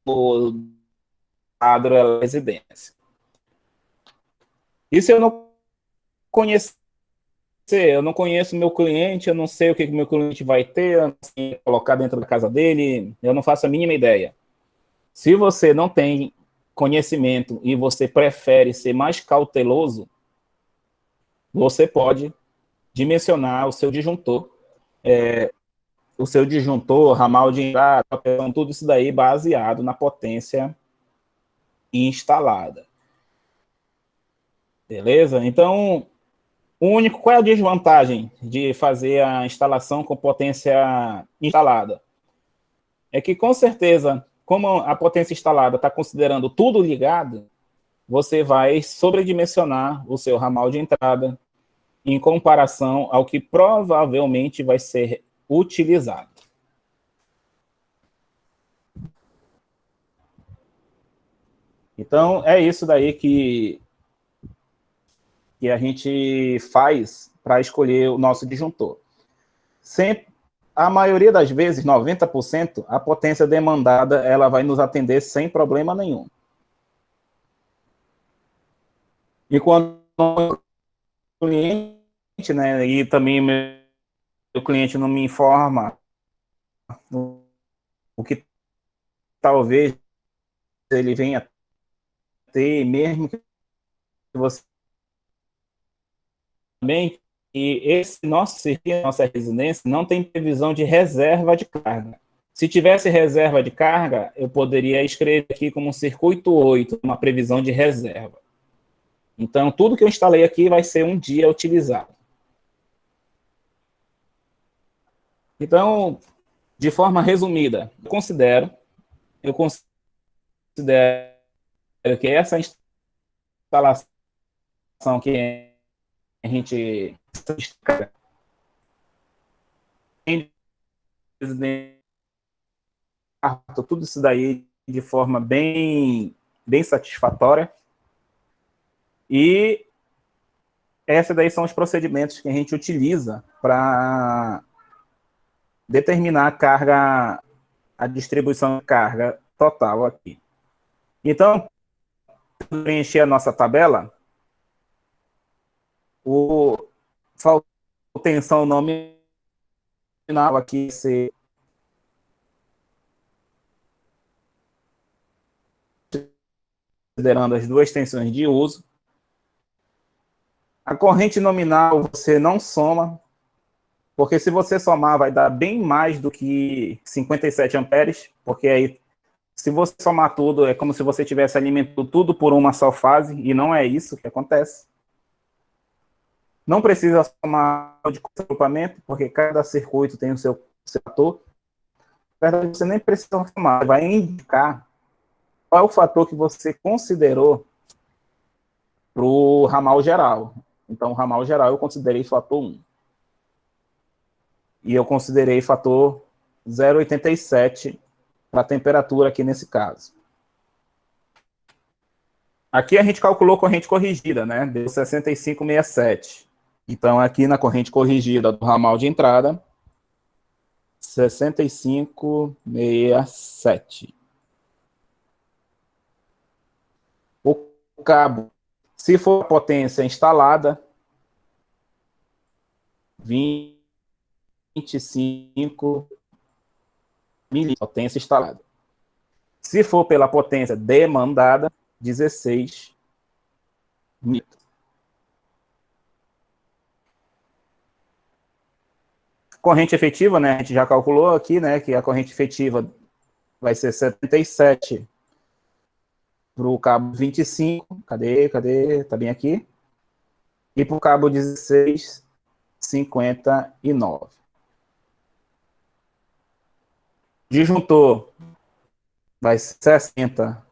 Speaker 1: o quadro é residência. E se eu não conhecer, eu não conheço meu cliente, eu não sei o que o meu cliente vai ter, eu não sei colocar dentro da casa dele, eu não faço a mínima ideia. Se você não tem conhecimento e você prefere ser mais cauteloso, você pode dimensionar o seu disjuntor, ramal de entrada, tudo isso daí baseado na potência instalada. Beleza? Então, qual é a desvantagem de fazer a instalação com potência instalada? É que, com certeza, como a potência instalada está considerando tudo ligado, você vai sobredimensionar o seu ramal de entrada em comparação ao que provavelmente vai ser utilizado. Então, é isso daí que a gente faz para escolher o nosso disjuntor. Sempre, a maioria das vezes, 90%, a potência demandada ela vai nos atender sem problema nenhum. E quando o cliente, né, e também meu cliente não me informa o que talvez ele venha ter, mesmo que você também, e esse nosso serviço, nossa residência, não tem previsão de reserva de carga. Se tivesse reserva de carga, eu poderia escrever aqui como um circuito 8, uma previsão de reserva. Então, tudo que eu instalei aqui vai ser um dia utilizado. Então, de forma resumida, eu considero que essa instalação que a gente tudo isso daí de forma bem satisfatória. E esses daí são os procedimentos que a gente utiliza para determinar a carga, a distribuição de carga total aqui. Então, para preencher a nossa tabela, faltou tensão nominal aqui ser considerando as duas tensões de uso. A corrente nominal você não soma, porque se você somar vai dar bem mais do que 57 amperes, porque aí, se você somar tudo, é como se você estivesse alimentando tudo por uma só fase, e não é isso que acontece. Não precisa somar de agrupamento, porque cada circuito tem o seu fator. Na verdade, você nem precisa somar, vai indicar qual é o fator que você considerou para o ramal geral. Então, o ramal geral eu considerei fator 1. E eu considerei fator 0,87 para a temperatura aqui nesse caso. Aqui a gente calculou corrente corrigida, né? Deu 65,67. Então, aqui na corrente corrigida do ramal de entrada, 65,67. O cabo, se for a potência instalada, 25 milímetros, potência instalada. Se for pela potência demandada, 16 milímetros. Corrente efetiva, né? A gente já calculou aqui, né? Que a corrente efetiva vai ser 77 para o cabo 25. Cadê? Tá bem aqui. E para o cabo 16, 59. Disjuntor vai ser 60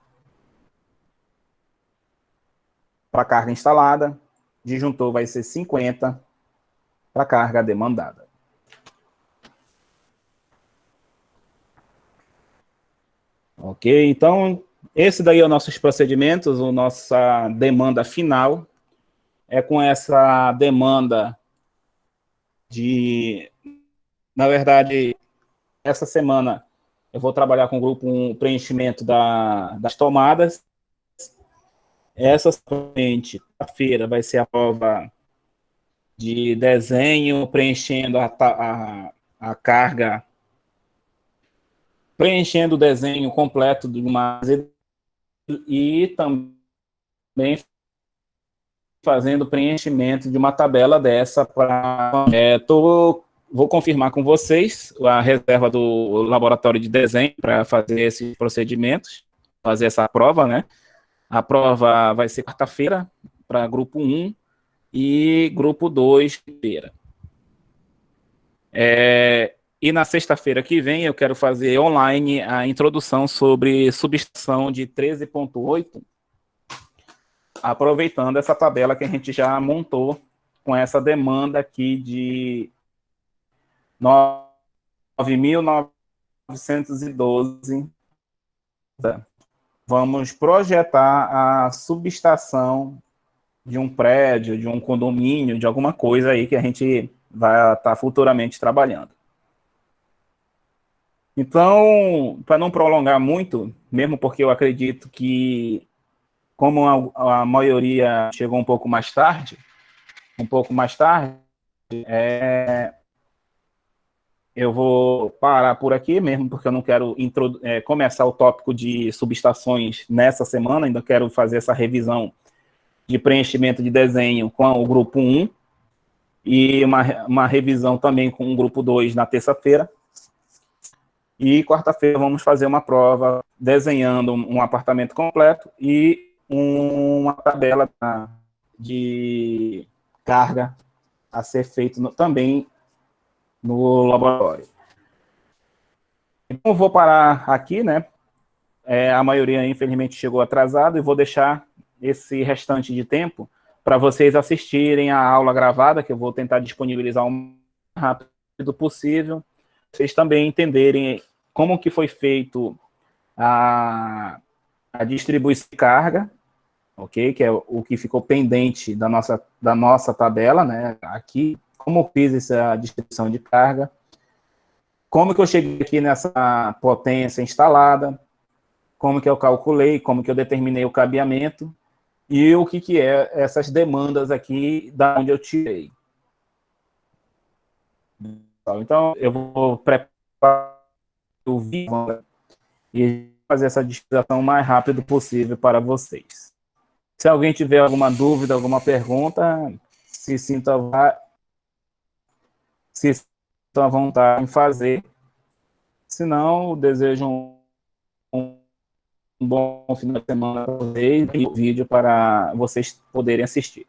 Speaker 1: para a carga instalada. Disjuntor vai ser 50 para a carga demandada. Ok? Então, esse daí é os nossos procedimentos, a nossa demanda final. É com essa demanda de... Na verdade, essa semana eu vou trabalhar com o grupo um preenchimento das tomadas. Essa feira vai ser a prova de desenho, preenchendo a carga, preenchendo o desenho completo de uma... E também fazendo preenchimento de uma tabela dessa para... Vou confirmar com vocês a reserva do laboratório de desenho para fazer esses procedimentos, fazer essa prova, né? A prova vai ser quarta-feira para grupo 1 e grupo 2, feira. E na sexta-feira que vem eu quero fazer online a introdução sobre subestação de 13,8, aproveitando essa tabela que a gente já montou com essa demanda aqui de 9.912. Vamos projetar a subestação de um prédio, de um condomínio, de alguma coisa aí que a gente vai estar futuramente trabalhando. Então, para não prolongar muito, mesmo porque eu acredito que, como a maioria chegou um pouco mais tarde, eu vou parar por aqui mesmo, porque eu não quero começar o tópico de subestações nessa semana, ainda quero fazer essa revisão de preenchimento de desenho com o grupo 1 e uma revisão também com o grupo 2 na terça-feira. E quarta-feira vamos fazer uma prova desenhando um apartamento completo e uma tabela de carga a ser feito também no laboratório. Então, eu vou parar aqui, né? A maioria, infelizmente, chegou atrasado e vou deixar esse restante de tempo para vocês assistirem a aula gravada, que eu vou tentar disponibilizar o mais rápido possível. Vocês também entenderem como que foi feito a distribuição de carga, ok? Que é o que ficou pendente da nossa tabela, né? Aqui, como eu fiz essa distribuição de carga, como que eu cheguei aqui nessa potência instalada, como que eu calculei, como que eu determinei o cabeamento e o que é essas demandas aqui da onde eu tirei. Então, eu vou preparar o vídeo e fazer essa distribuição o mais rápido possível para vocês. Se alguém tiver alguma dúvida, alguma pergunta, se sinta à vontade em fazer. Se não, desejo um bom final de semana para vocês e o vídeo para vocês poderem assistir.